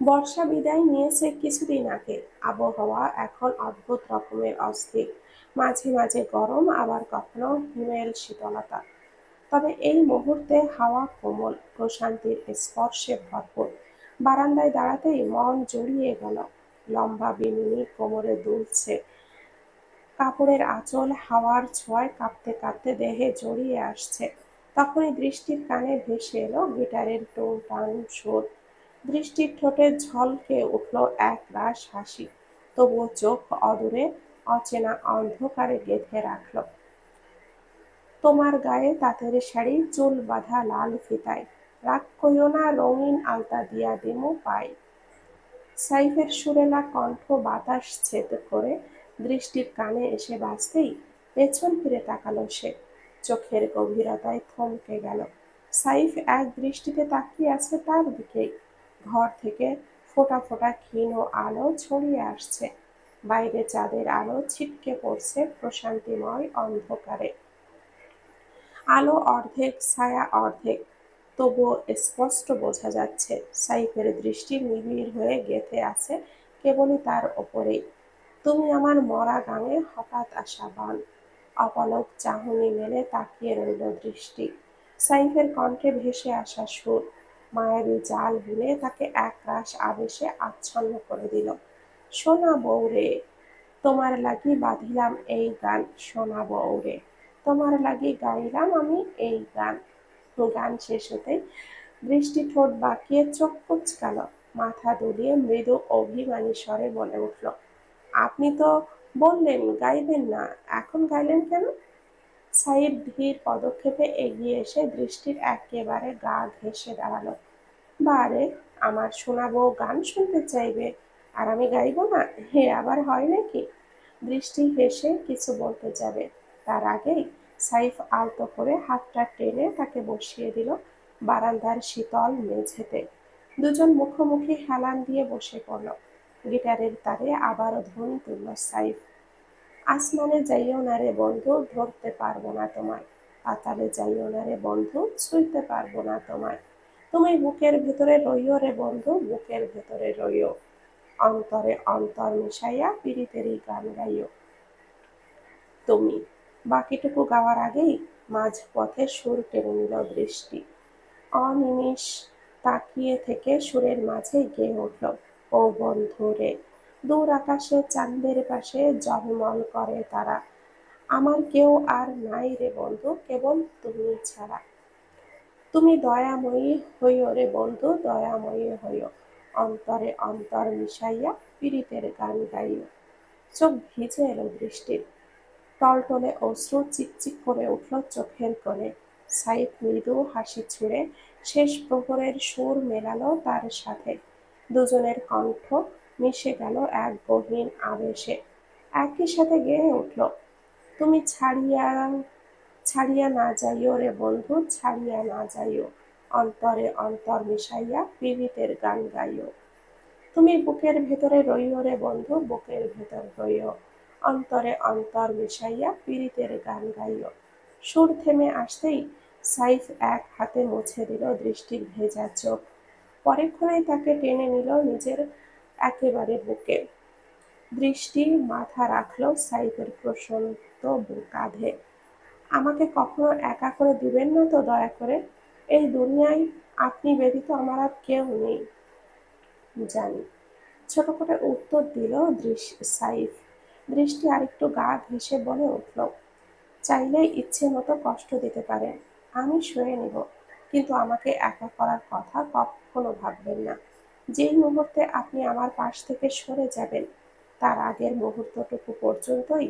বর্ষা বিদায় নিয়েছে কিছুদিন আগে। আবহাওয়া এখন অদ্ভুত রকমের অস্থির, মাঝে মাঝে গরম, আবার কখনো হিমেল শীতলতা। তবে এই মুহূর্তে হাওয়া কোমল, প্রশান্তির স্পর্শে ভরপুর। বারান্দায় দাঁড়াতেই মন জড়িয়ে গেল। লম্বা বিনুনি কোমরে দুলছে, কাপড়ের আঁচল হাওয়ার ছোঁয়ায় কাঁপতে কাঁপতে দেহে জড়িয়ে আসছে। তখনই দৃষ্টির কানে ভেসে এলো গিটারের টুংটাং সুর। দৃষ্টির ঠোঁটে ঝলকে উঠল এক রাশ হাসি, তবুও চোখ অদূরে অচেনা অন্ধকারে গেঁথে রাখল। তোমার গায়ে তাঁতের শাড়ি, চুল বাঁধা লাল ফিতায়, রাগ কইরো না, রঙিন আলতা দিয়া দিমু পায়। সাইফের সুরেলা কণ্ঠ বাতাস ছেদ করে দৃষ্টির কানে এসে বাজতেই পেছন ফিরে তাকালো সে। চোখের গভীরতায় থমকে গেল। সাইফ এক দৃষ্টিতে তাকিয়ে আছে তার দিকেই। ঘর থেকে ফোঁটা ফোঁটা ক্ষীণ আলো ছড়িয়ে আসছে। বাইরে চাঁদের আলো ছিটকে পড়ছে প্রশান্তিময় অন্ধকারে। আলো অর্ধেক, ছায়া অর্ধেক, তবুও স্পষ্ট বোঝা যাচ্ছে সাইফের দৃষ্টি নিবিড় হয়ে গেঁথে আছে কেবলই তার ওপরেই। তুমি আমার মরা গাঙে হঠাৎ আসা বান। অপলক চাহনি মেলে তাকিয়ে রইল দৃষ্টি। সাইফের কণ্ঠে ভেসে আসা সুর মায়াবী জাল বুনে তাকে একরাশ আবেশে আচ্ছন্ন করে দিল। সোনা বউ রে, তোমার লাগি বাঁধিলাম এই গান, সোনা বউ রে, তোমার লাগি গাইলাম আমি এই গান। গান শেষ হতেই দৃষ্টি ঠোঁট বাঁকিয়ে চোখ কুঁচকাল, মাথা দুলিয়ে মৃদু অভিমানী স্বরে বলে উঠল, আপনি তো বললেন গাইবেন না, এখন গাইলেন কেন? সাইদ ধীর পদক্ষেপে এগিয়ে এসে দৃষ্টির একেবারে গা ঘেঁষে দাঁড়ালো। বারে, আমার সোনা বউ গান শুনতে চাইবে আর আমি গাইবো না, হে আবার হয় নাকি? দৃষ্টি হেসে কিছু বলতে যাবে, তার আগেই সাইফ আলতো করে হাতটা টেনে তাকে বসিয়ে দিল বারান্দার শীতল মেঝেতে। দুজন মুখোমুখি হেলান দিয়ে বসে পড়ল। গিটারের তারে আবারও ধ্বনি তুলল সাইফ, আসমানে যাইও না রে বন্ধু, ধরতে পারবো না তোমায়। পাতালে যাইও না রে বন্ধু, ছুঁইতে পারবো না তোমায়। তুমি বুকের ভেতরে রইও রে বন্ধু, বুকের ভেতরে রইও। অন্তরে অন্তর মিশাইয়া পীড়িতেরই গান গাইও তুমি। বাকিটুকু গাওয়ার আগেই মাঝপথে সুর টেনে নিল দৃষ্টি। অনিমিষ তাকিয়ে থেকে সুরের মাঝে গেয়ে উঠল, ও বন্ধু রে, দূর আকাশে চাঁদের পাশে ঝলমল করে তারা, আমার কেউ আর নাই রে বন্ধু, কেবল তুমি ছাড়া। তুমি দয়াময়ী হইও রে বন্ধু, দয়াময়ী হইও। অন্তরে অন্তর মিশাইয়া পীড়িতের গান গাইও। চোখ ভিজে এলো দৃষ্টির, টলটলে অশ্রু চিকচিক করে উঠল চোখের কোণে। সাইফ মৃদু হাসি ছুড়ে শেষ প্রহরের সুর মেলালো তার সাথে। দুজনের কণ্ঠ মিশে গেল এক গহীন আবেশে। একই সাথে গেয়ে উঠল, তুমি ছাড়িয়া ছাড়িয়া না যাইও রে বন্ধু, ছাড়িয়া না যাইও। অন্তরে অন্তর মিশাইয়া পীড়িতের গান গাইও। তুমি বুকের ভেতরে রইও রে বন্ধু, বুকের ভেতর রইও। অন্তরে অন্তর মিশাইয়া পীড়িতের গান গাইও। সুর থেমে আসতেই সাইফ এক হাতে মুছে দিল দৃষ্টির ভেজা চোখ। পরেক্ষণেই তাকে টেনে নিল নিজের একেবারে বুকে। দৃষ্টি মাথা রাখলো সাইফের প্রশান্ত কাঁধে। আমাকে কখনো একা করে দিবেন না তো দয়া করে। এই দুনিয়ায় আপনি ব্যতীত আমার আর কেউ নেই। জানি, ছোট করে উত্তর দিল সাইফ। দৃষ্টি আরেকটু গা ঘেঁষে বলে উঠল, চাইলে ইচ্ছে মতো কষ্ট দিতে পারেন, আমি সয়ে নেব, কিন্তু আমাকে একা করার কথা কখনো ভাববেন না। যেই মুহূর্তে আপনি আমার পাশ থেকে সরে যাবেন, তার আগের মুহূর্তটুকু পর্যন্তই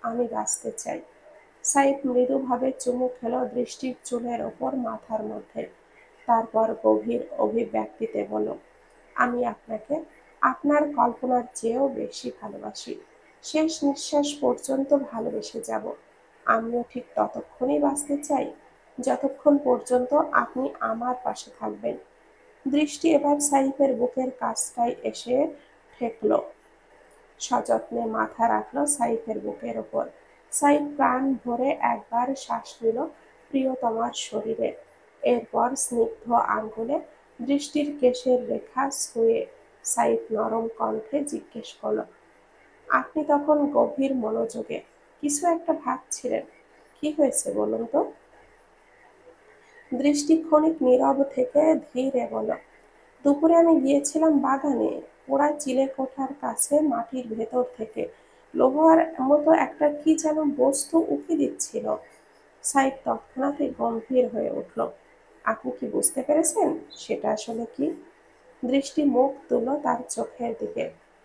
আমি বাঁচতে চাই। সাইফ মৃদুভাবে চুমু খেল দৃষ্টির চুলের ওপর মাথার মধ্যে। তারপর গভীর অভিব্যক্তিতে বলল, আমি আপনাকে আপনার কল্পনার চেয়েও বেশি ভালোবাসি। শেষ নিঃশ্বাস পর্যন্ত ভালোবেসে যাব। আমিও ঠিক ততক্ষণই বাঁচতে চাই, যতক্ষণ পর্যন্ত আপনি আমার পাশে থাকবেন। দৃষ্টি এবার সাইফের বুকের কাছটায় এসে ঠেকল। সযত্নে মাথা রাখল সাইফের বুকের ওপর। সাইফ প্রাণ ভরে একবার শ্বাস নিল প্রিয়তমার শরীরে। এরপর স্নিগ্ধ আঙ্গুলে দৃষ্টির কেশের রেখা ছুঁয়ে সাইফ নরম কণ্ঠে জিজ্ঞেস করল, আপনি তখন গভীর মনোযোগে কিছু একটা ভাবছিলেন, কি হয়েছে বলুন তো? দৃষ্টি ক্ষণিক নীরব থেকে ধীরে বলল, দুপুরে আমি গিয়েছিলাম বাগানে, ওরা চিলেকোঠার কাছে মাটির ভেতর থেকে লোহার মতো একটা কি যেন বস্তু উঁকি দিচ্ছিল। সাইদ তৎক্ষণাৎই গম্ভীর হয়ে উঠল। আপনি কি বুঝতে পেরেছেন সেটা আসলে কি? দৃষ্টি মুখ তুলল তার চোখের দিকে।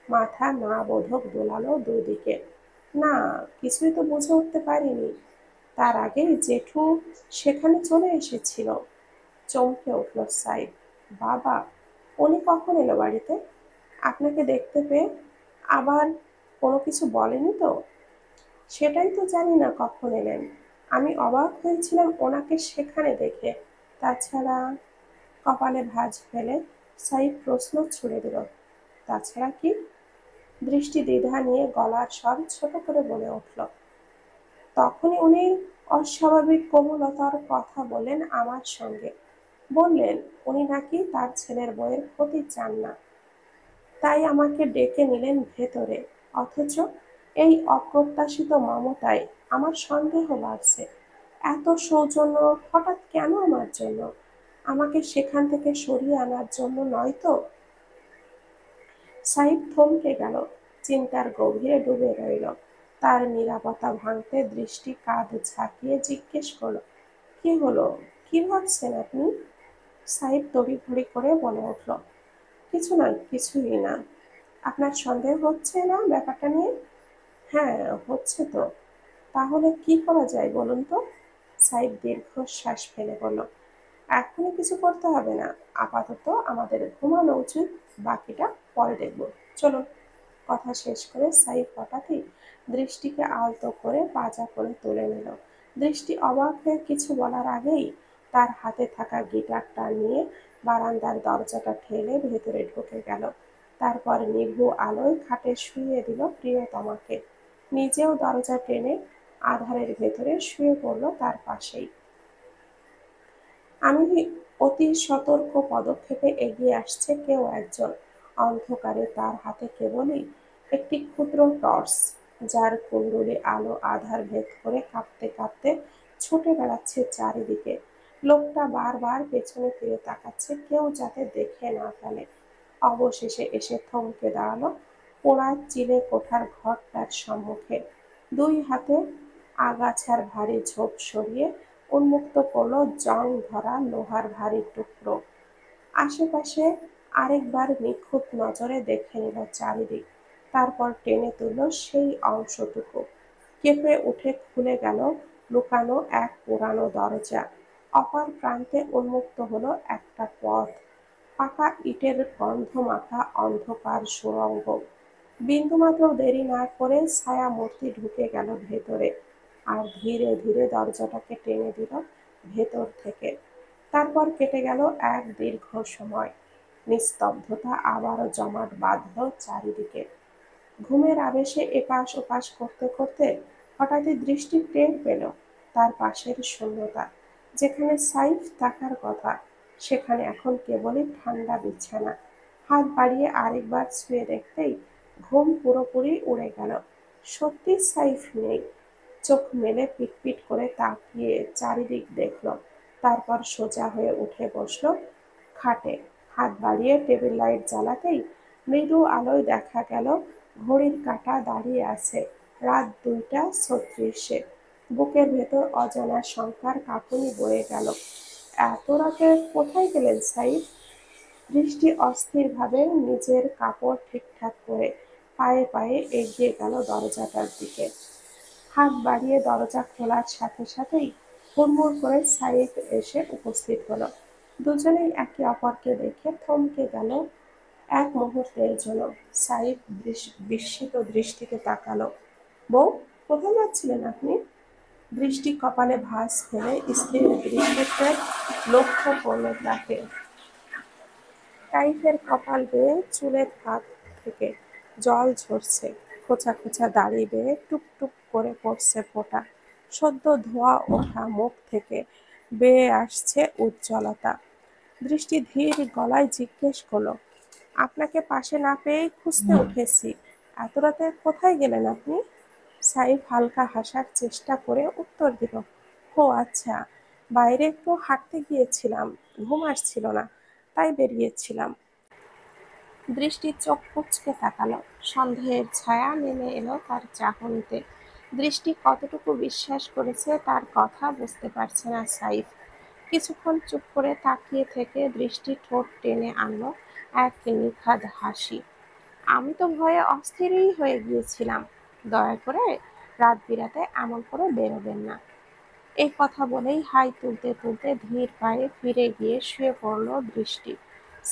মাথা না বোধক দোলালো দুদিকে। না, কিছুই তো বুঝে উঠতে পারিনি। তার আগেই জেঠু সেখানে চলে এসেছিল। চমকে উঠল সাইদ। বাবা, উনি কখন এলো বাড়িতে? আপনাকে দেখতে পেয়ে? আবার কোনো কিছু বলেনি তো? সেটাই তো জানি না কখন এলেন। আমি অবাক হয়েছিলাম ওনাকে সেখানে দেখে। তাছাড়া, কপালে ভাঁজ ফেলে সাইদ প্রশ্ন ছুড়ে দিল, তাছাড়া কি? দৃষ্টি দ্বিধা নিয়ে গলার স্বর ছোট করে বলে উঠল, তখনই উনি অস্বাভাবিক কোমলতার কথা বললেন আমার সঙ্গে। বললেন উনি নাকি তার ছেলের বউয়ের ক্ষতি চান না, তাই আমাকে ডেকে নিলেন ভেতরে। অথচ এই অপ্রত্যাশিত মমতায় আমার সন্দেহ বাড়ছে। এত সৌজন্য হঠাৎ কেন আমার জন্য? আমাকে সেখান থেকে সরিয়ে আনার জন্য নয় তো? সাইদ থমকে গেল, চিন্তার গভীরে ডুবে রইল। তার নীরবতা ভাঙতে দৃষ্টি কাঁধ ঝাঁকিয়ে জিজ্ঞেস করল, কি হলো, কি ভাবছেন আপনি? সাইদ তড়িঘড়ি করে বলে উঠল, কিছু নয়, কিছুই না। আপনার সন্দেহ হচ্ছে না ব্যাপারটা নিয়ে? হ্যাঁ, হচ্ছে তো। তাহলে কি করা যায় বলুন তো? সাইদ দীর্ঘশ্বাস ফেলে বলল, এখনই কিছু করতে হবে না, আপাতত আমাদের ঘুমানো উচিত, বাকিটা পরে দেখব। চলুন। কথা শেষ করে সাইফ হঠাৎই দৃষ্টিকে আলতো করে পাজা করে তুলে নিল। দৃষ্টি অবাক হয়ে কিছু বলার আগেই তার হাতে থাকা গিটারটা নিয়ে বারান্দার দরজাটা ঠেলে ভেতরে ঢুকে গেল। তারপর নিভু আলোয় খাটে শুইয়ে দিল প্রিয়তমাকে। নিজেও দরজা টেনে আধারের ভেতরে শুয়ে পড়ল তার পাশেই। আমি অতি সতর্ক পদক্ষেপে এগিয়ে আসছে কেউ একজন। অন্ধকারে তার হাতে কেবলই একটি ক্ষুদ্র টর্চ, যার কুণ্ডলী আলো আধার ভেদ করে কাঁপতে কাঁপতে ছুটে বেড়াচ্ছে চারিদিকে। লোকটা বারবার পেছনে ফিরে তাকাচ্ছে, কেউ যাতে দেখে না ফেলে। অবশেষে এসে থমকে দাঁড়ালো পোড়া চিলে কোঠার ঘরটার সম্মুখে। দুই হাতে আগাছার ভারী ঝোপ সরিয়ে উন্মুক্ত করলো জং ধরা লোহার ভারী টুকরো। আশেপাশে আরেকবার নিখুঁত নজরে দেখে নিল চারিদিক। তারপর টেনে তুলল সেই অংশটুকু। কেঁপে উঠে খুলে গেল লুকানো এক পুরানো দরজা। অপর প্রান্তে উন্মুক্ত হলো একটা পথ, পাকা ইটের গন্ধমাখা অন্ধকার সুড়ঙ্গ। বিন্দুমাত্র দেরি না করে ছায়ামূর্তি ঢুকে গেল ভেতরে, আর ধীরে ধীরে দরজাটাকে টেনে দিল ভেতর থেকে। তারপর কেটে গেল এক দীর্ঘ সময়। নিস্তব্ধতা আবারও জমাট বাঁধল চারিদিকে। ঘুমের আবেশে এপাশ ওপাশ করতে করতে হঠাৎই দৃষ্টি টের পেল তার পাশের শূন্যতা। যেখানে সাইফ থাকার কথা, সেখানে এখন কেবলই ঠান্ডা বিছানা। হাত বাড়িয়ে আরেকবার ছুঁয়ে দেখতেই ঘুম পুরোপুরি উড়ে গেল। সত্যি সাইফ নেই। চোখ মেলে পিটপিট করে তাকিয়ে চারিদিক দেখল, তারপর সোজা হয়ে উঠে বসলো খাটে। হাত বাড়িয়ে টেবিল লাইট জ্বালাতেই মৃদু আলোয় দেখা গেল ঘড়ির কাঁটা দাঁড়িয়ে আছে রাত 2টা 36-এ। বুকের ভেতর অজানা শঙ্কার কাঁপুনি বয়ে গেল। এত রাতে কোথায় গেলেন সাইফ? দৃষ্টি অস্থিরভাবে নিজের কাপড় ঠিকঠাক করে পায়ে পায়ে এগিয়ে গেল দরজাটার দিকে। হাত বাড়িয়ে দরজা খোলার সাথে সাথেই হুড়মুড় করে সাইফ এসে উপস্থিত হলো। দুজনেই একে অপরকে দেখে থমকে গেল এক মুহূর্তের জন্য। সাইফ বিস্মিত দৃষ্টিতে তাকালো। বউ, কোথায় যাচ্ছিলেন আপনি? দৃষ্টি কপালে ভাঁজ ফেলে স্ত্রীর দৃষ্টিতে লক্ষ্য করল তাকে। সাইফের কপাল বেয়ে চুলের ফাঁক থেকে জল ঝরছে, খোঁচা খোঁচা দাড়ি বেয়ে টুপটুপ করে পড়ছে ফোঁটা। সদ্য ধোয়া ওঠা মুখ থেকে বেয়ে আসছে উজ্জ্বলতা। দৃষ্টি ধীর গলায় জিজ্ঞেস করলো, আপনাকে পাশে না পেয়েই খুঁজতে উঠেছি। এত রাতে কোথায় গেলেন আপনি? সাইফ হালকা হাসার চেষ্টা করে উত্তর দিল, ও আচ্ছা, বাইরে একটু হাঁটতে গিয়েছিলাম, ঘুম আসছিল না, তাই বেরিয়েছিলাম। দৃষ্টি চোখ কুঁচকে তাকালো। সন্দেহের ছায়া নেমে এলো তার চাহনিতে। দৃষ্টি কতটুকু বিশ্বাস করেছে তার কথা বুঝতে পারছে না সাইফ। কিছুক্ষণ চুপ করে তাকিয়ে থেকে দৃষ্টি ঠোঁট টেনে আনলো এক নিখাদ হাসি। আমি তো ভয়ে অস্থিরই হয়ে গিয়েছিলাম। দয়া করে রাত বিরাতে এমন করে বেরোবেন না। এই কথা বলেই হাই তুলতে তুলতে ধীর পায়ে ফিরে গিয়ে শুয়ে পড়ল দৃষ্টি।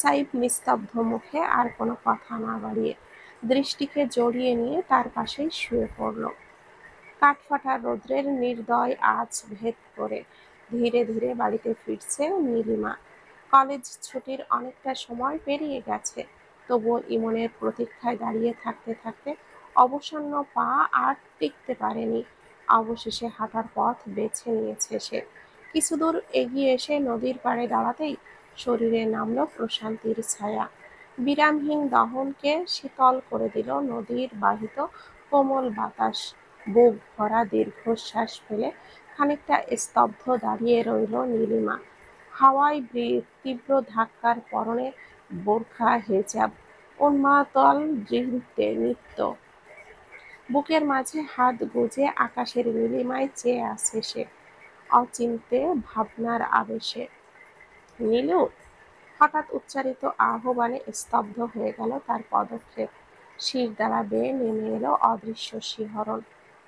সাইফ নিস্তব্ধ মুখে আর কোনো কথা না বাড়িয়ে দৃষ্টিকে জড়িয়ে নিয়ে তার পাশেই শুয়ে পড়ল। কাঠফাটা রৌদ্রের নির্দয় আঁচ ভেদ করে ধীরে ধীরে বাড়িতে ফিরছে নীলিমা। কলেজ ছুটির অনেকটা সময় পেরিয়ে গেছে, তবুও ইমনের প্রতীক্ষায় দাঁড়িয়ে থাকতে থাকতে অবসন্ন পা আর টিকতে পারেনি। অবশেষে হাঁটার পথ বেছে নিয়েছে সে। কিছু দূর এগিয়ে এসে নদীর পাড়ে দাঁড়াতেই শরীরে নামল প্রশান্তির ছায়া। বিরামহীন দহনকে শীতল করে দিল নদীর বাহিত কোমল বাতাস। বুক ভরা দীর্ঘশ্বাস ফেলে খানিকটা স্তব্ধ দাঁড়িয়ে রইল নীলিমা। হাওয়ায় তীব্র ধাক্কার পরনে বোরখা হেজাব উন্মাতল নৃত্য। বুকের মাঝে হাত গুজে আকাশের নীলিমায় চেয়ে আছে সে, অচিন্তে ভাবনার আবেশে। নীলু! হঠাৎ উচ্চারিত আহ্বানে স্তব্ধ হয়ে গেল তার পদক্ষেপ। শিরদাঁড়া বেয়ে নেমে এলো অদৃশ্য শিহরণ।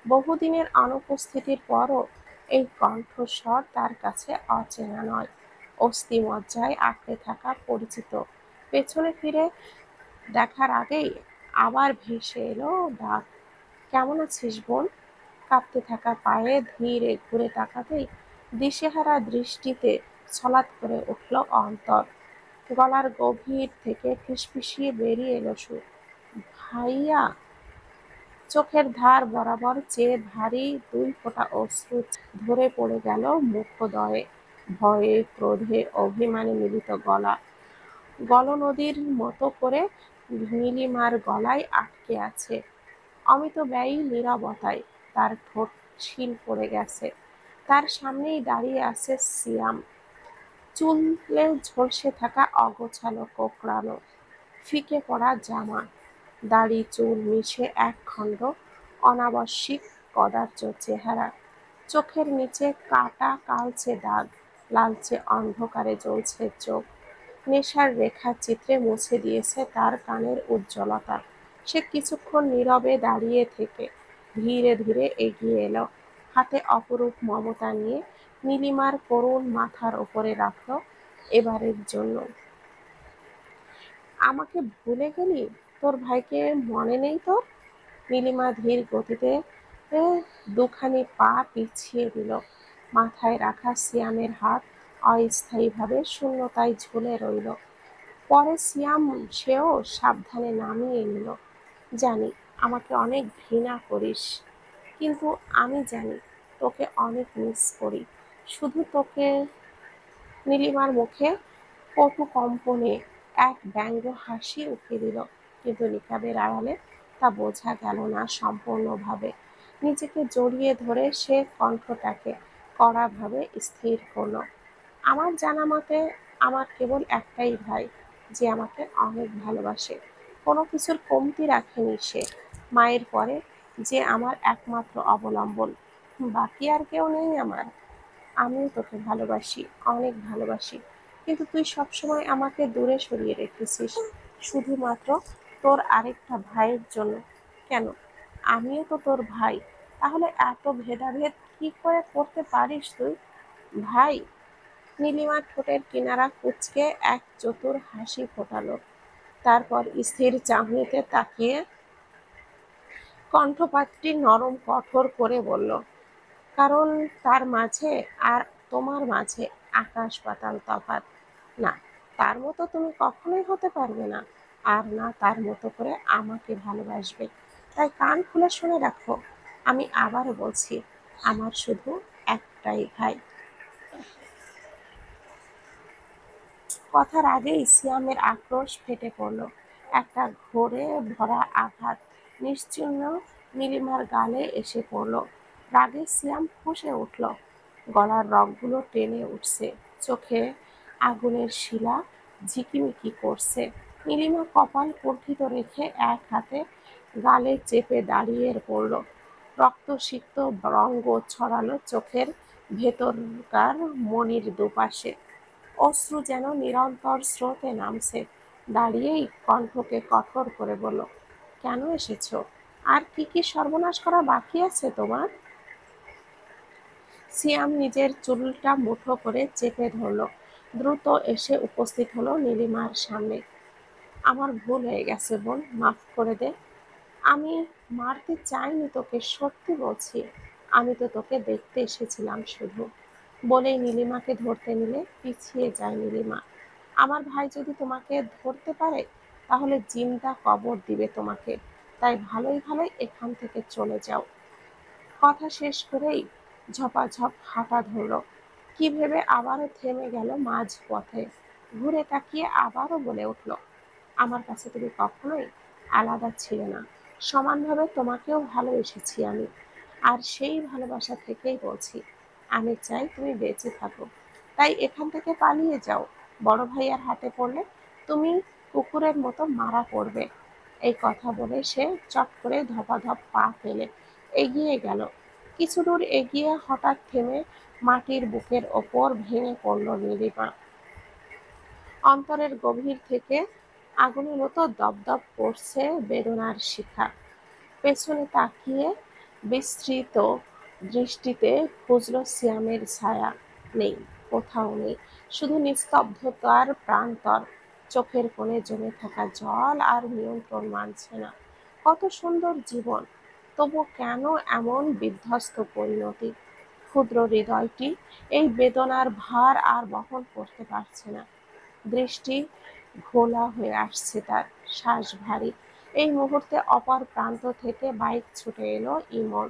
বহুদিনের অনুপস্থিতির পরও এই কণ্ঠস্বর তার কাছে অচেনা নয়, অস্থিমজ্জায় আঁকড়ে থাকা পরিচিত। পেছনে ফিরে দেখার আগেই আবার ভেসে এলো ডাক, কেমন আছিস বোন? কাঁপতে থাকা পায়ে ধীরে ঘুরে তাকাতেই দিশেহারা দৃষ্টিতে ছলাৎ করে উঠল অন্তর। গলার গভীর থেকে ফিসফিসিয়ে বেরিয়ে এলো সুর, ভাইয়া। চোখের ধার বরাবর চেয়ে ভারী 2 ফোঁটা অশ্রু ধরে পড়ে গেল মুখোদয়ে। ভয়ে ক্রোধে অভিমানে মিলিত গলা গলনদীর মতো করে নীলিমার গলায় আটকে আছে। অমিতব্যয়ী নীরবতায় তার ঠোঁট শিল পড়ে গেছে। তার সামনেই দাঁড়িয়ে আছে সিয়াম। চুলে ঝলসে থাকা অগোছালো কোঁকড়ানো ফিকে পড়া জামা, দাড়ি চুল মিশে একখণ্ড অনাবশ্যিক কদার্য চেহারা। চোখের নিচে কাটা কালচে দাগ, লালচে অন্ধকারে জ্বলছে চোখ। নেশার রেখা চিত্রে মুছে দিয়েছে তার কানের উজ্জ্বলতা। সে কিছুক্ষণ নীরবে দাঁড়িয়ে থেকে ধীরে ধীরে এগিয়ে এলো, হাতে অপরূপ মমতা নিয়ে নীলিমার করুণ মাথার ওপরে রাখল এবারের জন্য। আমাকে ভুলে গেলি? তোর ভাইকে মনে নেই তোর? নীলিমা ধীর গতিতে দুখানি পা পিছিয়ে দিল। মাথায় রাখা সিয়ামের হাত অস্থায়ীভাবে শূন্যতায় ঝুলে রইল। পরে সিয়াম সেও সাবধানে নামিয়ে নিল। জানি আমাকে অনেক ঘৃণা করিস, কিন্তু আমি জানি তোকে অনেক মিস করি। শুধু তোকে। নীলিমার মুখে কটু কম্পনে এক ব্যঙ্গ হাসি উকি দিল, কিন্তু নিকাবের আড়ালে তা বোঝা গেল না সম্পূর্ণভাবে। নিজেকে জড়িয়ে ধরে সে কণ্ঠটাকে কড়াভাবে স্থির করল। আমার জানা মতে আমার কেবল একটাই ভাই, যে আমাকে অনেক ভালোবাসে। কোনো কিছুর কমতি রাখেনি সে। মায়ের পরে যে আমার একমাত্র অবলম্বন। বাকি আর কেউ নেই আমার। আমিও তোকে ভালোবাসি, অনেক ভালোবাসি। কিন্তু তুই সবসময় আমাকে দূরে সরিয়ে রেখেছিস, শুধুমাত্র তোর আরেকটা ভাইয়ের জন্য। কেন? আমিও তো তোর ভাই। তাহলে এত ভেদাভেদ কি করে করতে পারিস তুই? ভাই? নীলিমার ঠোঁটের কিনারা কুঁচকে এক চতুর হাসি ফোটালো। তারপর স্থির চাহনিতে তাকিয়ে কণ্ঠপাতটি নরম কঠোর করে বলল, কারণ তার মাঝে আর তোমার মাঝে আকাশ পাতাল তফাৎ। না, তার মতো তুমি কখনোই হতে পারবে না, আর না তার মতো করে আমাকে ভালোবাসবে। তাই কান খুলে শুনে রাখো, আমি আবারও বলছি, আমার শুধু একটাই ভাই। কথার আগেই সিয়ামের আক্রোশ ফেটে পড়ল। একটা ঘোরে ভরা আঘাত নিশ্চিহ্ন নীলিমার গালে এসে পড়ল। রাগে সিয়াম ফুঁসে উঠল, গলার রগগুলো টেনে উঠছে, চোখে আগুনের শিলা ঝিকিমিকি করছে। নীলিমা কপাল কুণ্ঠিত রেখে এক হাতে গালে চেপে দাঁড়িয়ে পড়ল। রক্তসিক্ত রঙ্গ ছড়ালো চোখের ভেতরকার মণির দুপাশে। অশ্রু যেন নিরন্তর স্রোতে নামছে। দাঁড়িয়েই কণ্ঠকে কঠোর করে বলল, কেন এসেছো? আর কি কি সর্বনাশ করা বাকি আছে তোমার? সিয়াম নিজের চুলটা মুঠো করে চেপে ধরল, দ্রুত এসে উপস্থিত হলো নীলিমার সামনে। আমার ভুল হয়ে গেছে বোন, মাফ করে দে। আমি মারতে চাইনি তোকে, সত্যি বলছি। আমি তো তোকে দেখতে এসেছিলাম শুধু। বলেই নীলিমাকে ধরতে নিলে পিছিয়ে যায় নীলিমা। আমার ভাই যদি তোমাকে ধরতে পারে, তাহলে জিন্দা কবর দিবে তোমাকে। তাই ভালোই ভালোই এখান থেকে চলে যাও। কথা শেষ করেই ঝপাঝপ হাঁটা ধরল। কি ভেবে আবারও থেমে গেল মাঝ পথে। ঘুরে তাকিয়ে আবারও বলে উঠল, আমার কাছে তুমি কখনোই আলাদা ছিলে না। সমানভাবে তোমাকেও ভালোবেসেছি আমি। আর সেই ভালোবাসা থেকেই বলছি, আমি চাই তুমি বেঁচে থাকো। তাই এখান থেকে পালিয়ে যাও। বড় ভাইয়ার হাতে পড়লে তুমি কুকুরের মতো মারা পড়বে। এই কথা বলে সে চট করে ধপাধপ পা ফেলে এগিয়ে গেল। কিছু দূর এগিয়ে হঠাৎ থেমে মাটির বুকের ওপর ভেঙে পড়ল নীলিমা। অন্তরের গভীর থেকে আগুনের মতো দপদপ করছে বেদনার শিখা। পেছনে তাকিয়ে বিস্মৃত দৃষ্টিতে খুঁজল সিয়ামের ছায়া। নেই, কোথাও নেই। শুধু নিস্তব্ধতার প্রান্তর। চোখের কোণে জমে থাকা জল আর নিয়ন্ত্রণ মানছে না। কত সুন্দর জীবন, তবু কেন এমন বিধ্বস্ত পরিণতি? ক্ষুদ্র হৃদয়টি এই বেদনার ভার আর বহন করতে পারছে না। দৃষ্টি ঘোলা হয়ে আসছে তার, শ্বাস ভারী। এই মুহূর্তে অপর প্রান্ত থেকে বাইক ছুটে এলো ইমন।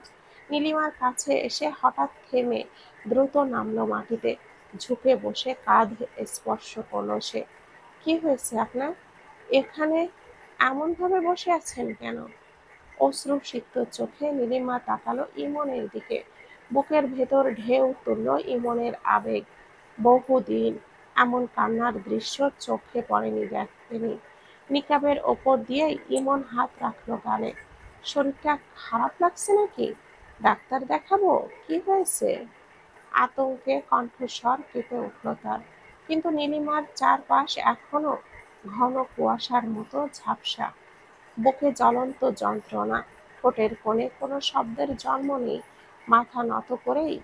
নীলিমার কাছে এসে হঠাৎ থেমে দ্রুত নামলো মাটিতে। ঝুঁকে বসে কাঁধ স্পর্শ করলো সে। কি হয়েছে আপনার? এখানে এমনভাবে বসে আছেন কেন? অশ্রুসিক্ত চোখে নীলিমা তাকালো ইমনের দিকে। বুকের ভেতর ঢেউ তুলল ইমনের আবেগ। বহুদিন এমন কান্নার দৃশ্য চোখে পড়েনি দেখেনি। নিকাবের ওপর দিয়ে ইমন হাত রাখলো গালে। শরীরটা খারাপ লাগছে নাকি? ডাক্তার দেখাবো? কি হয়েছে? আতঙ্কে কণ্ঠস্বর কেঁপে উঠল তার। কিন্তু নীলিমার চারপাশ এখনো ঘন কুয়াশার মতো ঝাপসা। বুকে জ্বলন্ত যন্ত্রণা, ঠোঁটের কোণে কোনো শব্দের জন্ম নেই। মাথা নত করেই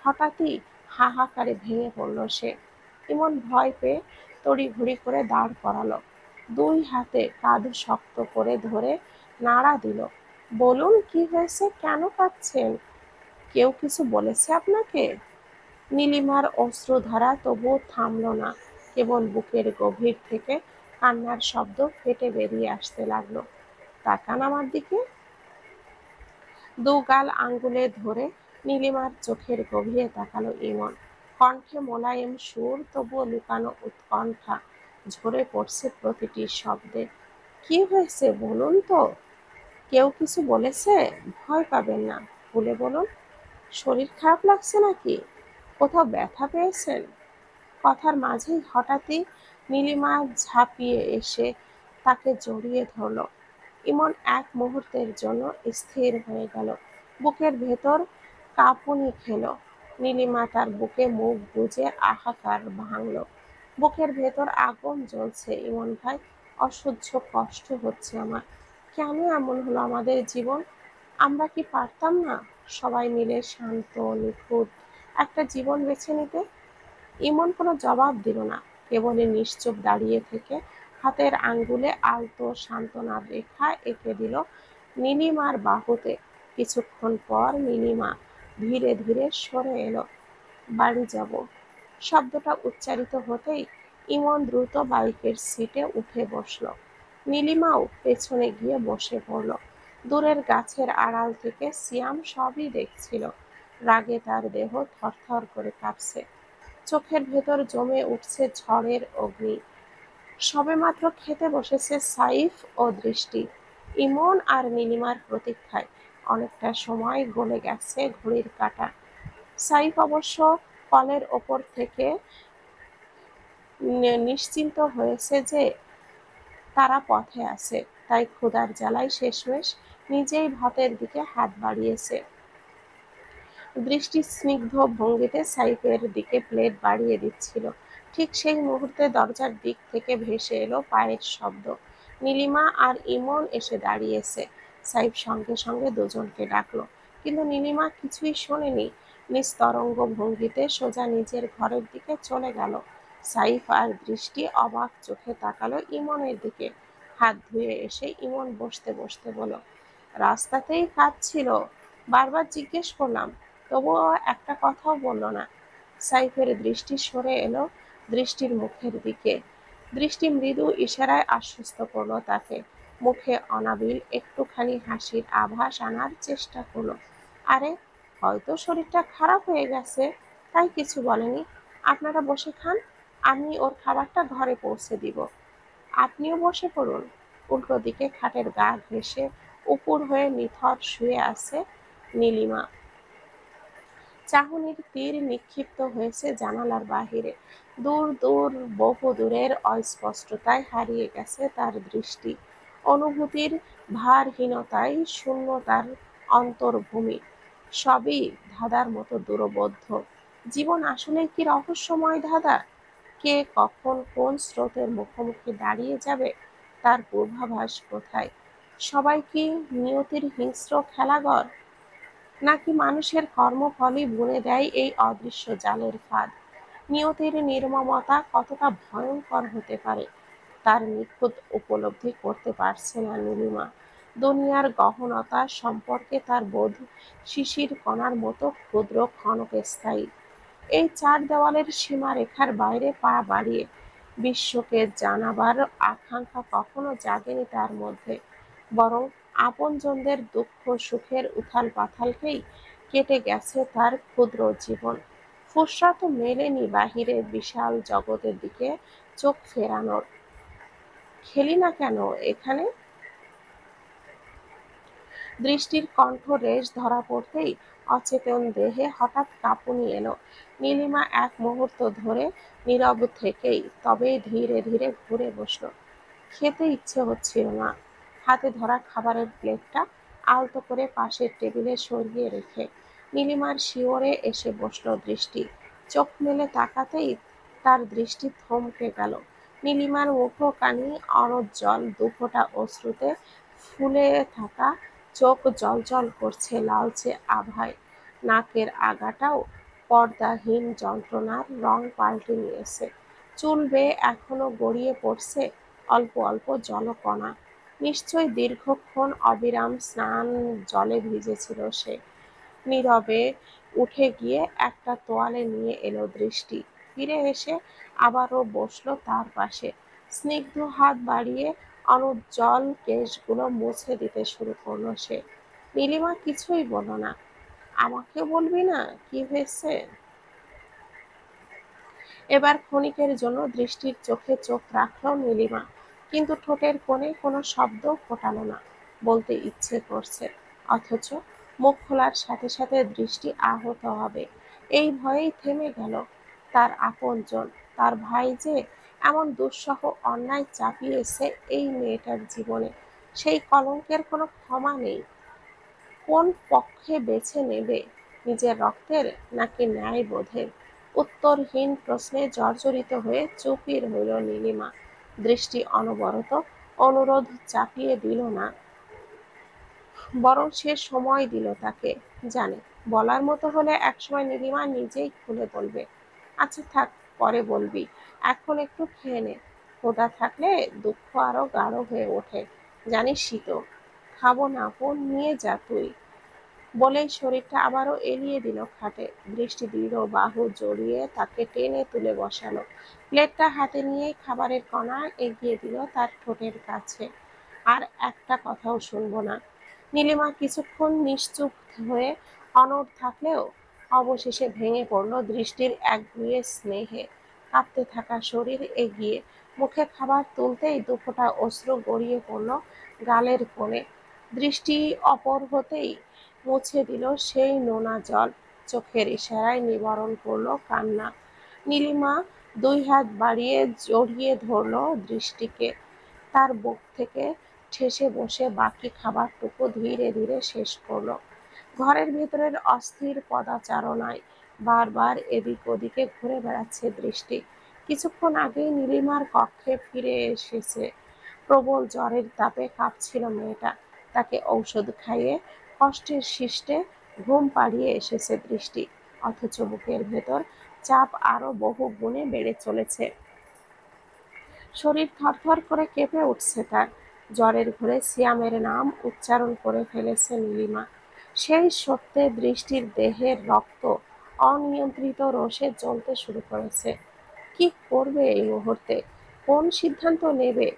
হঠাৎই হাহাকারে ভেঙে পড়ল সে। ইমন ভয় পেয়ে তড়িঘড়ি করে দাঁড় করালো, দুই হাতে কাঁধ শক্ত করে ধরে নাড়া দিল। বলুন, কি হয়েছে? কেন কাঁদছেন? কেউ কিছু বলেছে আপনাকে? নীলিমার অশ্রুধারা তবুও থামল না। কেবল বুকের গভীর থেকে কান্নার শব্দ ফেটে বেরিয়ে আসতে লাগলো। তাকান আমার দিকে। দু গাল আঙ্গুলে ধরে নীলিমার চোখের গভীরে তাকালো ইমন। কণ্ঠে মোলায়েম সুর, তবুও লুকানো উৎকণ্ঠা। ঝরে পড়ছে প্রতিটি শব্দে। কি হয়েছে বলুন তো? কেউ কিছু বলেছে? ভয় পাবেন না, খুলে বলুন। শরীর খারাপ লাগছে নাকি? কোথাও ব্যথা পেয়েছেন? কথার মাঝেই হঠাৎই নীলিমা ঝাঁপিয়ে এসে তাকে জড়িয়ে ধরল। ইমন এক মুহূর্তের জন্য স্থির হয়ে গেল, বুকের ভেতর কাঁপুনি খেল। নীলিমা তার বুকে মুখ গুজে হাহাকার ভাঙল। বুকের ভেতর আগুন জ্বলছে। ইমন ভাই, অসহ্য কষ্ট হচ্ছে আমার। কেন এমন হলো আমাদের জীবন? আমরা কি পারতাম না সবাই মিলে শান্ত নিখুঁত একটা জীবন বেছে নিতে? ইমন কোনো জবাব দিল না, কেবলই নিশ্চুপ দাঁড়িয়ে থেকে হাতের আঙ্গুলে আলতো সান্ত্বনার রেখা এঁকে দিল নীলিমার বাহুতে। কিছুক্ষণ পর নীলিমা ধীরে ধীরে সরে এলো। বাড়ি যাব শব্দটা উচ্চারিত হতেই ইমন দ্রুত বাইকের সিটে উঠে বসল। নীলিমাও পেছনে গিয়ে বসে পড়ল। দূরের গাছের আড়াল থেকে সিয়াম সবই দেখছিল। রাগে তার দেহ থরথর করে কাঁপছে, চোখের ভেতর জমে উঠছে ঝড়ের অগ্নি। সবেমাত্র খেতে বসেছে সাইফ ও দৃষ্টি। ইমন আর নীলিমার প্রতীক্ষায় অনেকটা সময় গলে গেছে ঘড়ির কাঁটা। সাইফ অবশ্য কলের ওপর থেকে নিশ্চিন্ত হয়েছে যে তারা পথে আছে, তাই ক্ষুধার জ্বালায় শেষমেশ নিজেই ভাতের দিকে হাত বাড়িয়েছে। দৃষ্টি স্নিগ্ধ ভঙ্গিতে সাইফের দিকে প্লেট বাড়িয়ে দিচ্ছিল। ঠিক সেই মুহূর্তে দরজার দিক থেকে ভেসে এলো পায়ের শব্দ। নীলিমা আর ইমন এসে দাঁড়িয়েছে। সাইফ সঙ্গে সঙ্গে দুজনকে ডাকলো, কিন্তু নীলিমা কিছুই শোনেনি। নিস্তরঙ্গ ভঙ্গিতে সোজা নিজের ঘরের দিকে চলে গেল। সাইফ আর দৃষ্টি অবাক চোখে তাকালো ইমনের দিকে। হাত ধুয়ে এসে ইমন বসতে বসতে বলল, রাস্তাতেই কাঁদছিল, বারবার জিজ্ঞেস করলাম, তবুও একটা কথাও বলল না। সাইফের দৃষ্টি সরে এলো দৃষ্টির মুখের দিকে। দৃষ্টি মৃদু ইশারায় আশ্বস্ত করলো তাকে। মুখে অনাবিল একটুখানি হাসির আভাস আনার চেষ্টা করলো। আরে, হয়তো শরীরটা খারাপ হয়ে গেছে, তাই কিছু বলেনি। আপনারা বসে খান, আমি ওর খাবারটা ঘরে পৌঁছে দিব। আপনিও বসে পড়ুন। উল্টো দিকে খাটের গা ঘেঁষে উপুড় হয়ে নিথর শুয়ে আছে নীলিমা। চাহনির তীর নিক্ষিপ্ত হয়েছে জানালার বাহিরে। দূর দূর বহু দূরের অস্পষ্টতায় হারিয়ে গেছে তার দৃষ্টি। অনুভূতির ভারহীনতায় শূন্যতার অন্তর্ভূমি। সবই ধাঁধার মতো দূরবোধ্য। জীবন আসলে কি রহস্যময় ধাঁধা? কে কখন কোন স্রোতের মুখোমুখি দাঁড়িয়ে যাবে তার পূর্বাভাস কোথায়? সবাই কি নিয়তির হিংস্র খেলাঘর, নাকি মানুষের কর্মফলই বুনে দেয় এই অদৃশ্য জালের ফাঁদ? নিয়তির নির্মমতা কতটা ভয়ঙ্কর হতে পারে তার নিখুঁত উপলব্ধি করতে পারছে না নীলিমা। দুনিয়ার গহনতা সম্পর্কে তার বোধ শিশির কণার মতো ক্ষুদ্র ক্ষণস্থায়ী। এই চার দেওয়ালের সীমারেখার বাইরে পা বাড়িয়ে বিশ্বকে জানাবার আকাঙ্ক্ষা কখনো জাগেনি তার মধ্যে। বরং আপনজনদের দুঃখ সুখের উথাল পাথালকেই কেটে গেছে তার ক্ষুদ্র জীবন। ফুসরাতও মেলেনি বাহিরের বিশাল জগতের দিকে চোখ ফেরানোর। খেলি না কেন এখানে? দৃষ্টির কণ্ঠ রেশ ধরা পড়তেই অচেতন দেহে হঠাৎ কাঁপুনি এলো। নীলিমা এক মুহূর্ত ধরে নীরব থেকেই তবে ধীরে ধীরে ঘুরে বসল। খেতে ইচ্ছে হচ্ছিল না। হাতে ধরা খাবারের প্লেটটা আলতো করে পাশের টেবিলে সরিয়ে রেখে নীলিমার শিয়রে এসে বসল দৃষ্টি। চোখ মেলে তাকাতেই তার দৃষ্টি থমকে গেল। নীলিমার মুখখানি অনুজ্জ্বল, দুফোঁটা অশ্রুতে ফুলে থাকা, চোখ জ্বলজ্বল করছে লালচে আভায়। নাকের আগাটাও পর্দাহীন যন্ত্রণার রং পাল্টে নিয়েছে। চুল বেয়ে এখনো গড়িয়ে পড়ছে অল্প অল্প জলকণা। নিশ্চয়ই দীর্ঘক্ষণ অবিরাম স্নান জলে ভিজেছিল সে। নীরবে উঠে গিয়ে একটা তোয়ালে নিয়ে এলো দৃষ্টি। ফিরে এসে আবারও বসলো তার পাশে। স্নিগ্ধ হাত বাড়িয়ে অনুজ্জ্বল কেশগুলো মুছে দিতে শুরু করলো সে। নীলিমা কিছুই বলল না। আমাকে বলবি না কি হয়েছে? এবার ক্ষণিকের জন্য দৃষ্টির চোখে চোখ রাখল নীলিমা, কিন্তু ঠোঁটের কোণে কোনো শব্দ ফোটালো না। বলতে ইচ্ছে করছে, অথচ মুখ খোলার সাথে সাথে দৃষ্টি আহত হবে এই ভয়েই থেমে গেল। তার আপনজন, তার ভাই যে এমন দুঃসহ অন্যায় চাপিয়েছে এই মেয়েটার জীবনে, সেই কলঙ্কের কোনো ক্ষমা নেই। কোন পক্ষে বেছে নেবে, নিজের রক্তের নাকি ন্যায়বোধের? উত্তরহীন প্রশ্নে জর্জরিত হয়ে চুপই রইল নীলিমা। দৃষ্টি অনবরত অনুরোধ চাপিয়ে দিল না, বরং সে সময় দিল তাকে। জানে বলার মতো হলে একসময় নীলিমা নিজেই খুলে বলবে। আচ্ছা থাক, পরে বলবি, এখন একটু খেয়ে নে। ক্ষুধা থাকলে দুঃখ আরো গাঢ় হয়ে ওঠে, জানিসই তো। খাবো না বোন, নিয়ে যা তুই। বলেই শরীরটা আবারও এলিয়ে দিল খাটে। দৃষ্টি দৃঢ় বাহু জড়িয়ে তাকে টেনে তুলে বসালো। প্লেটটা হাতে নিয়েই খাবারের কণা এগিয়ে দিল তার ঠোঁটের কাছে। আর একটা কথাও শুনবো না। নীলিমা কিছুক্ষণ নিশ্চুপ হয়ে অনড় থাকলেও অবশেষে ভেঙে পড়ল দৃষ্টির একগুঁয়ে স্নেহে। কাঁপতে থাকা শরীর এগিয়ে মুখে খাবার তুলতেই দুফোঁটা অশ্রু গড়িয়ে পড়ল গালের কোণে। দৃষ্টি অপর হতেই মুছে দিল সেই নোনা জল। চোখের ইশারায় নিবারণ করল কান্না। নীলিমা দুই হাত বাড়িয়ে জড়িয়ে ধরল দৃষ্টিকে। তার বুক থেকে ঠেসে বসে বাকি খাবারটুকু ধীরে ধীরে শেষ করলো। ঘরের ভেতরের অস্থির পদাচারণায় বারবার এদিক ওদিকে ঘুরে বেড়াচ্ছে দৃষ্টি। কিছুক্ষণ আগেই নীলিমার কক্ষে ফিরে এসেছে। প্রবল জ্বরের তাপে কাঁপছিল মেয়েটা। তাকে ঔষধ খাইয়ে কষ্টের শিষ্টে ঘুম পাড়িয়ে এসেছে দৃষ্টি, অথচ বুকের ভেতর চাপ আরো বহু গুণে বেড়ে চলেছে। শরীর থরথর করে কেঁপে উঠছে তার। জ্বরের ঘোরে সিয়ামের নাম উচ্চারণ করে ফেলেছে নীলিমা। সেই সত্যে দৃষ্টির দেহের রক্ত অনিয়ন্ত্রিত রোষে জ্বলতে শুরু করেছে। কি করবে এই মুহূর্তে, কোন সিদ্ধান্ত নেবে,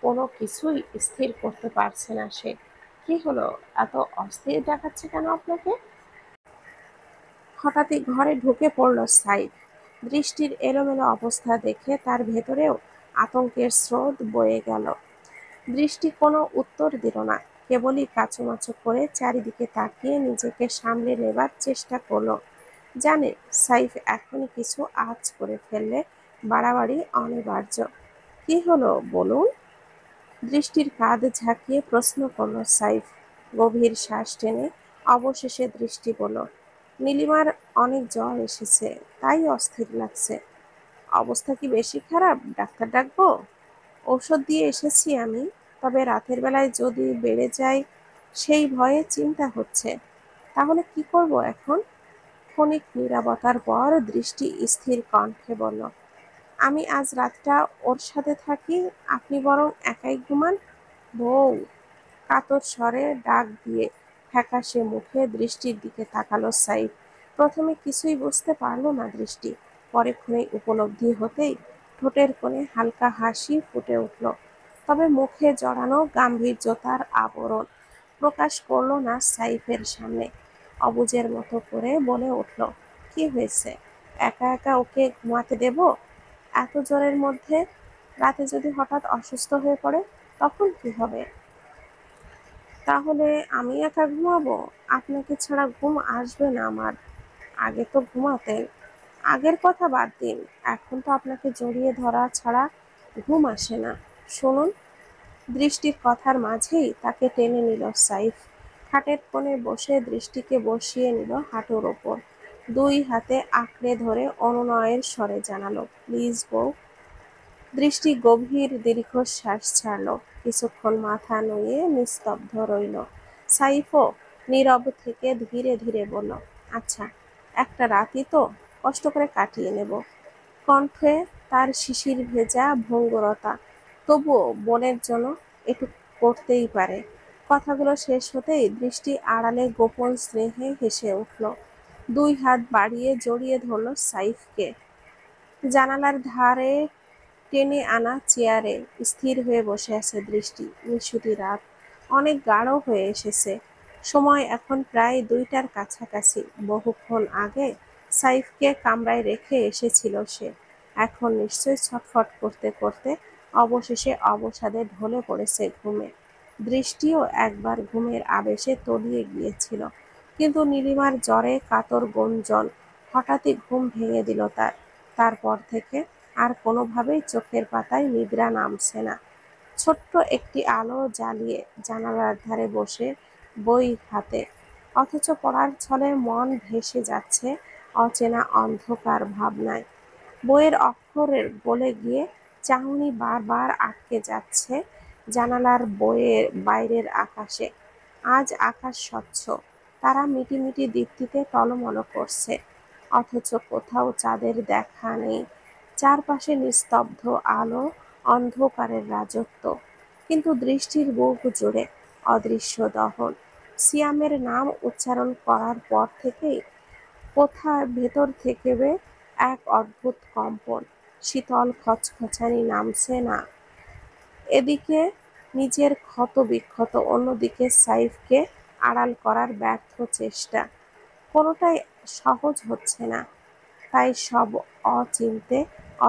কোনো কিছুই স্থির করতে পারছে না সে। কি হলো, এত অস্থির দেখাচ্ছে কেন আপনাকে? হঠাৎই ঘরে ঢুকে পড়ল সাইদ। দৃষ্টির এলোমেলো অবস্থা দেখে তার ভেতরেও আতঙ্কের স্রোত বয়ে গেল। দৃষ্টি কোনো উত্তর দিল না, কেবলই কাঁচুমাচু করে চারিদিকে তাকিয়ে নিজেকে সামলে নেবার চেষ্টা করলো। জানে সাইফ এখনই কিছু আঁচ করে ফেললে বাড়াবাড়ি অনিবার্য। কি হলো বলুন? দৃষ্টির কাঁধ ঝাঁকিয়ে প্রশ্ন করল সাইফ। গভীর শ্বাস টেনে অবশেষে দৃষ্টি বলল, নীলিমার অনেক জ্বর এসেছে, তাই অস্থির লাগছে। অবস্থা কি বেশি খারাপ? ডাক্তার ডাকবো? ঔষধ দিয়ে এসেছি আমি, তবে রাতের বেলায় যদি বেড়ে যায় সেই ভয়ে চিন্তা হচ্ছে। তাহলে কি করব এখন? ক্ষণিক নীরবতার পর দৃষ্টি স্থির কণ্ঠে বলল, আমি আজ রাতটা ওর সাথে থাকি, আপনি বরং একাই ঘুমান। বউ, কাতর স্বরে ডাক দিয়ে ফ্যাকাশে মুখে দৃষ্টির দিকে তাকালো সাইফ। প্রথমে কিছুই বুঝতে পারল না দৃষ্টি, পরে ক্ষণে উপলব্ধি হতেই ঠোঁটের কোণে হালকা হাসি ফুটে উঠল। তবে মুখে জড়ানো গাম্ভীর্যতার আবরণ প্রকাশ করল না সাইফের সামনে। অবুঝের মতো করে বলে উঠল, কি হয়েছে? একা একা ওকে ঘুমাতে দেব এত জ্বরের মধ্যে? রাতে যদি হঠাৎ অসুস্থ হয়ে পড়ে, তখন কি হবে? তাহলে আমি একা ঘুমাবো? আপনাকে ছাড়া ঘুম আসবে না আমার। আগে তো ঘুমাতেন। আগের কথা বাদ দিন, এখন তো আপনাকে জড়িয়ে ধরা ছাড়া ঘুম আসে না। শুনুন। দৃষ্টির কথার মাঝেই তাকে টেনে নিল সাইফ। খাটের কোণে বসে দৃষ্টিকে বসিয়ে নিল হাঁটুর ওপর। দুই হাতে আঁকড়ে ধরে অনুনয়ের স্বরে জানালো, প্লিজ বউ। দৃষ্টি গভীর দীর্ঘশ্বাস ছাড়ল। কিছুক্ষণ মাথা নুয়ে নিস্তব্ধ রইল। সাইফও নীরব থেকে ধীরে ধীরে বলল, আচ্ছা, একটা রাতই তো, কষ্ট করে কাটিয়ে নেব। কণ্ঠে তার শিশির ভেজা ভঙ্গুরতা, তবুও বোনের জন্য একটু করতেই পারে। কথাগুলো শেষ হতেই দৃষ্টি আড়ালে গোপন স্নেহে হেসে উঠল। দুই হাত বাড়িয়ে জড়িয়ে ধরল সাইফকে। জানালার ধারে টেনে আনা চেয়ারে স্থির হয়ে বসে আছে দৃষ্টি। নিশুতি রাত অনেক গাঢ় হয়ে এসেছে। সময় এখন প্রায় 2টার কাছাকাছি। বহুক্ষণ আগে সাইফকে কামরায় রেখে এসেছিল সে। এখন নিশ্চয়ই ছটফট করতে করতে অবশেষে অবসাদে ঢলে পড়েছে ঘুমে। দৃষ্টিও একবার ঘুমের আবেশে তলিয়ে গিয়েছিল, কিন্তু নীলিমার জ্বরে কাতর গুঞ্জন হঠাৎই ঘুম ভেঙে দিল তার। তারপর থেকে আর কোনোভাবেই চোখের পাতায় নিদ্রা নামছে না। ছোট্ট একটি আলো জ্বালিয়ে জানালার ধারে বসে বই হাতে, অথচ পড়ার ছলে মন ভেসে যাচ্ছে অচেনা অন্ধকার ভাবনায়। বইয়ের অক্ষরের গলে গিয়ে চাহনি বারবার আটকে যাচ্ছে জানালার বইয়ের বাইরের আকাশে। আজ আকাশ স্বচ্ছ, তারা মিটিমিটি দীপ্তিতে টলমল করছে, অথচ কোথাও চাঁদের দেখা নেই। চারপাশে নিস্তব্ধ আলো, অন্ধকারের রাজত্ব, কিন্তু দৃষ্টির বুক জুড়ে অদৃশ্য দহন। সিয়ামের নাম উচ্চারণ করার পর থেকেই কোথায় ভেতর থেকে এক অদ্ভুত কম্পন, শীতল খচখচানি নামছে না। এদিকে নিজের ক্ষত বিক্ষত, অন্যদিকে সাইফকে আড়াল করার ব্যর্থ চেষ্টা, কোনোটাই সহজ হচ্ছে না। তাই সব অচিন্তে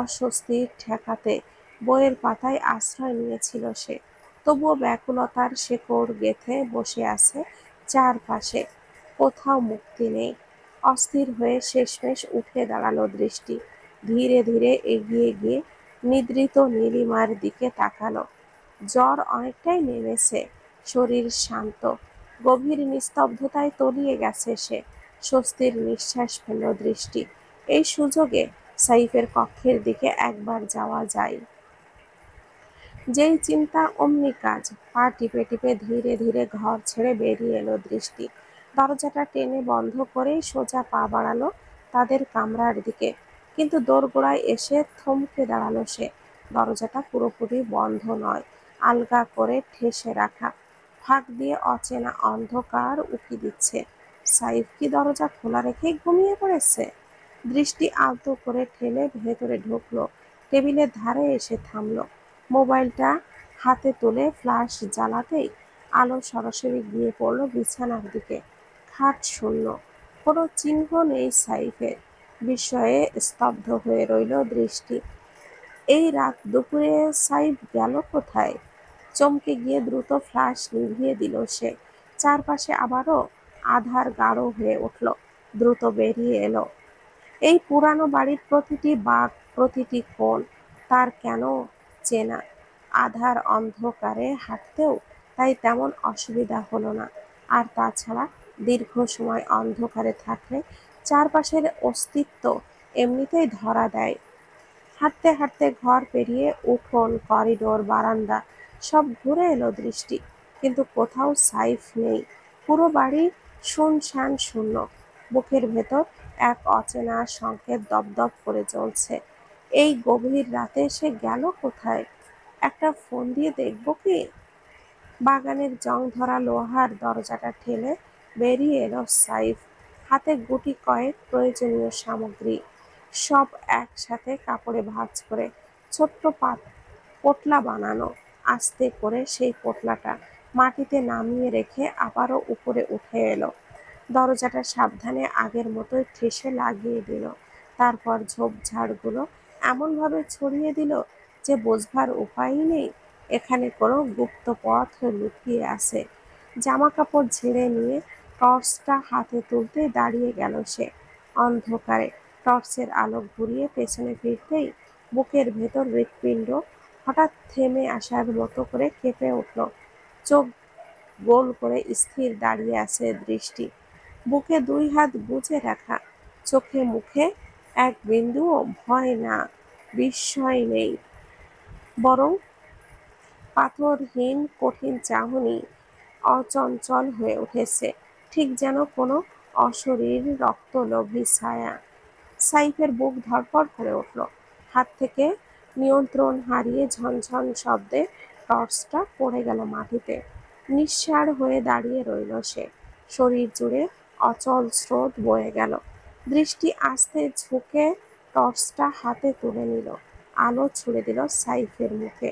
অস্বস্তি ঠেকাতে বইয়ের পাতায় আশ্রয় নিয়েছিল সে। তবুও ব্যাকুলতার শেকড় গেঁথে বসে আছে চারপাশে, কোথাও মুক্তি নেই। অস্থির হয়ে শেষমেশ উঠে দাঁড়ালো দৃষ্টি, ধীরে ধীরে এগিয়ে গিয়ে নিদ্রিত নীলিমার দিকে তাকালো। জ্বর অনেকটাই নেমেছে, শরীর শান্ত, গভীর নিস্তব্ধতায় তলিয়ে গেছে সে। স্বস্তির নিঃশ্বাস ফেলল দৃষ্টি। এই সুযোগে সাইফের কক্ষের দিকে একবার যাওয়া যায়। যেই চিন্তা অমনি কাজ। পা টিপে টিপে ধীরে ধীরে ঘর ছেড়ে বেরিয়ে এলো দৃষ্টি। দরজাটা টেনে বন্ধ করেই সোজা পা বাড়ালো তাদের কামরার দিকে, কিন্তু দোরগোড়ায় এসে থমকে দাঁড়ালো সে। দরজাটা পুরোপুরি বন্ধ নয়, আলগা করে ঠেসে রাখা, ফাঁক দিয়ে অচেনা অন্ধকার উঁকি দিচ্ছে। সাইফ কি দরজা খোলা রেখেই ঘুমিয়ে পড়েছে? দৃষ্টি আলতো করে ঠেলে ভেতরে ঢুকলো, টেবিলের ধারে এসে থামলো। মোবাইলটা হাতে তুলে ফ্ল্যাশ জ্বালাতেই আলো সরাসরি গিয়ে পড়ল বিছানার দিকে। খাট শূন্য, কোনো চিহ্ন নেই সাইফের। বিস্ময়ে স্তব্ধ হয়ে রইল দৃষ্টি। এই রাত দুপুরে সাইফ গেল কোথায়? চমকে গিয়ে দ্রুত ফ্ল্যাশ নিভিয়ে দিল সে। চারপাশে আবারও আধার গাঢ় হয়ে উঠল। দ্রুত বেরিয়ে এলো। এই পুরানো বাড়ির প্রতিটি বাঁক, প্রতিটি কোণ তার কেন চেনা। আধার অন্ধকারে হাঁটতেও তাই তেমন অসুবিধা হলো না। আর তাছাড়া দীর্ঘ সময় অন্ধকারে থাকলে চারপাশের অস্তিত্ব এমনিতেই ধরা দেয়। হাঁটতে হাঁটতে ঘর পেরিয়ে উঠোন, করিডোর, বারান্দা সব ঘুরে এলো দৃষ্টি, কিন্তু কোথাও সাইফ নেই। পুরো বাড়ি শুনশান শূন্য। বুকের ভেতর এক অচেনা সংকেত দপদপ করে চলছে। এই গভীর রাতে সে গেল কোথায়? একটা ফোন দিয়ে দেখব কি? বাগানের জং ধরা লোহার দরজাটা ঠেলে বেরিয়ে এলো সাইফ, হাতে গুটি কয়েক প্রয়োজনীয় সামগ্রী, সব একসাথে কাপড়ে ভাঁজ করে ছোট্ট পোটলা বানানো। আস্তে করে সেই পোটলাটা মাটিতে নামিয়ে রেখে আবারও উপরে উঠে এলো। দরজাটা সাবধানে আগের মতোই ঠেসে লাগিয়ে দিল। তারপর ঝোপঝাড়গুলো এমনভাবে ছড়িয়ে দিল যে বোঝবার উপায়ই নেই এখানে কোনো গুপ্ত পথ লুকিয়ে আছে। জামাকাপড় ঝেড়ে নিয়ে টর্চটা হাতে তুলতেই দাঁড়িয়ে গেল সে। অন্ধকারে টর্চের আলো ঘুরিয়ে পেছনে ফিরতেই বুকের ভেতর হৃৎপিণ্ড হঠাৎ থেমে আসার মতো করে কেঁপে উঠল। চোখ গোল করে স্থির দাঁড়িয়ে আছে দৃষ্টি, বুকে দুই হাত গুজে রাখা। চোখে মুখে এক বিন্দুও ভয় না, বিস্ময় নেই, বরং পাথরহীন কঠিন চাহনি অচঞ্চল হয়ে উঠেছে, ঠিক যেন কোনো অশরীর রক্তলোভী ছায়া। সাইফের বুক ধড়ফড় করে উঠল। হাত থেকে নিয়ন্ত্রণ হারিয়ে ঝনঝন শব্দে টর্চটা পড়ে গেল মাটিতে। নিঃসাড় হয়ে দাঁড়িয়ে রইল সে। শরীর জুড়ে অচল স্রোত বয়ে গেল। দৃষ্টি আস্তে ঝুঁকে টর্চটা হাতে তুলে নিল। আলো ছুড়ে দিল সাইফের মুখে।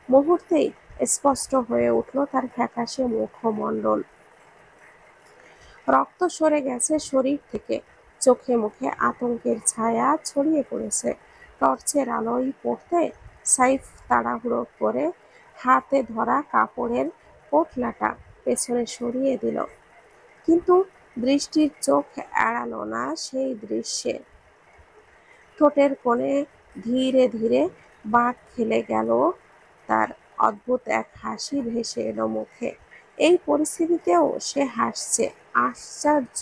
মুহূর্তেই স্পষ্ট হয়ে উঠল তার ফ্যাকাশে মুখমণ্ডল। রক্ত সরে গেছে শরীর থেকে, চোখে মুখে আতঙ্কের ছায়া ছড়িয়ে পড়েছে। টর্চের আলোয় পড়তে সাইফ তাড়াহুড়ো করে হাতে ধরা কাপড়ের পোটলাটা পেছনে সরিয়ে দিল, কিন্তু দৃষ্টির চোখ এড়ালো না সেই দৃশ্যে। ঠোঁটের কোণে ধীরে ধীরে বাঁক খেলে গেল তার, অদ্ভুত এক হাসি ভেসে এলো মুখে। এই পরিস্থিতিতেও সে হাসছে, আশ্চর্য।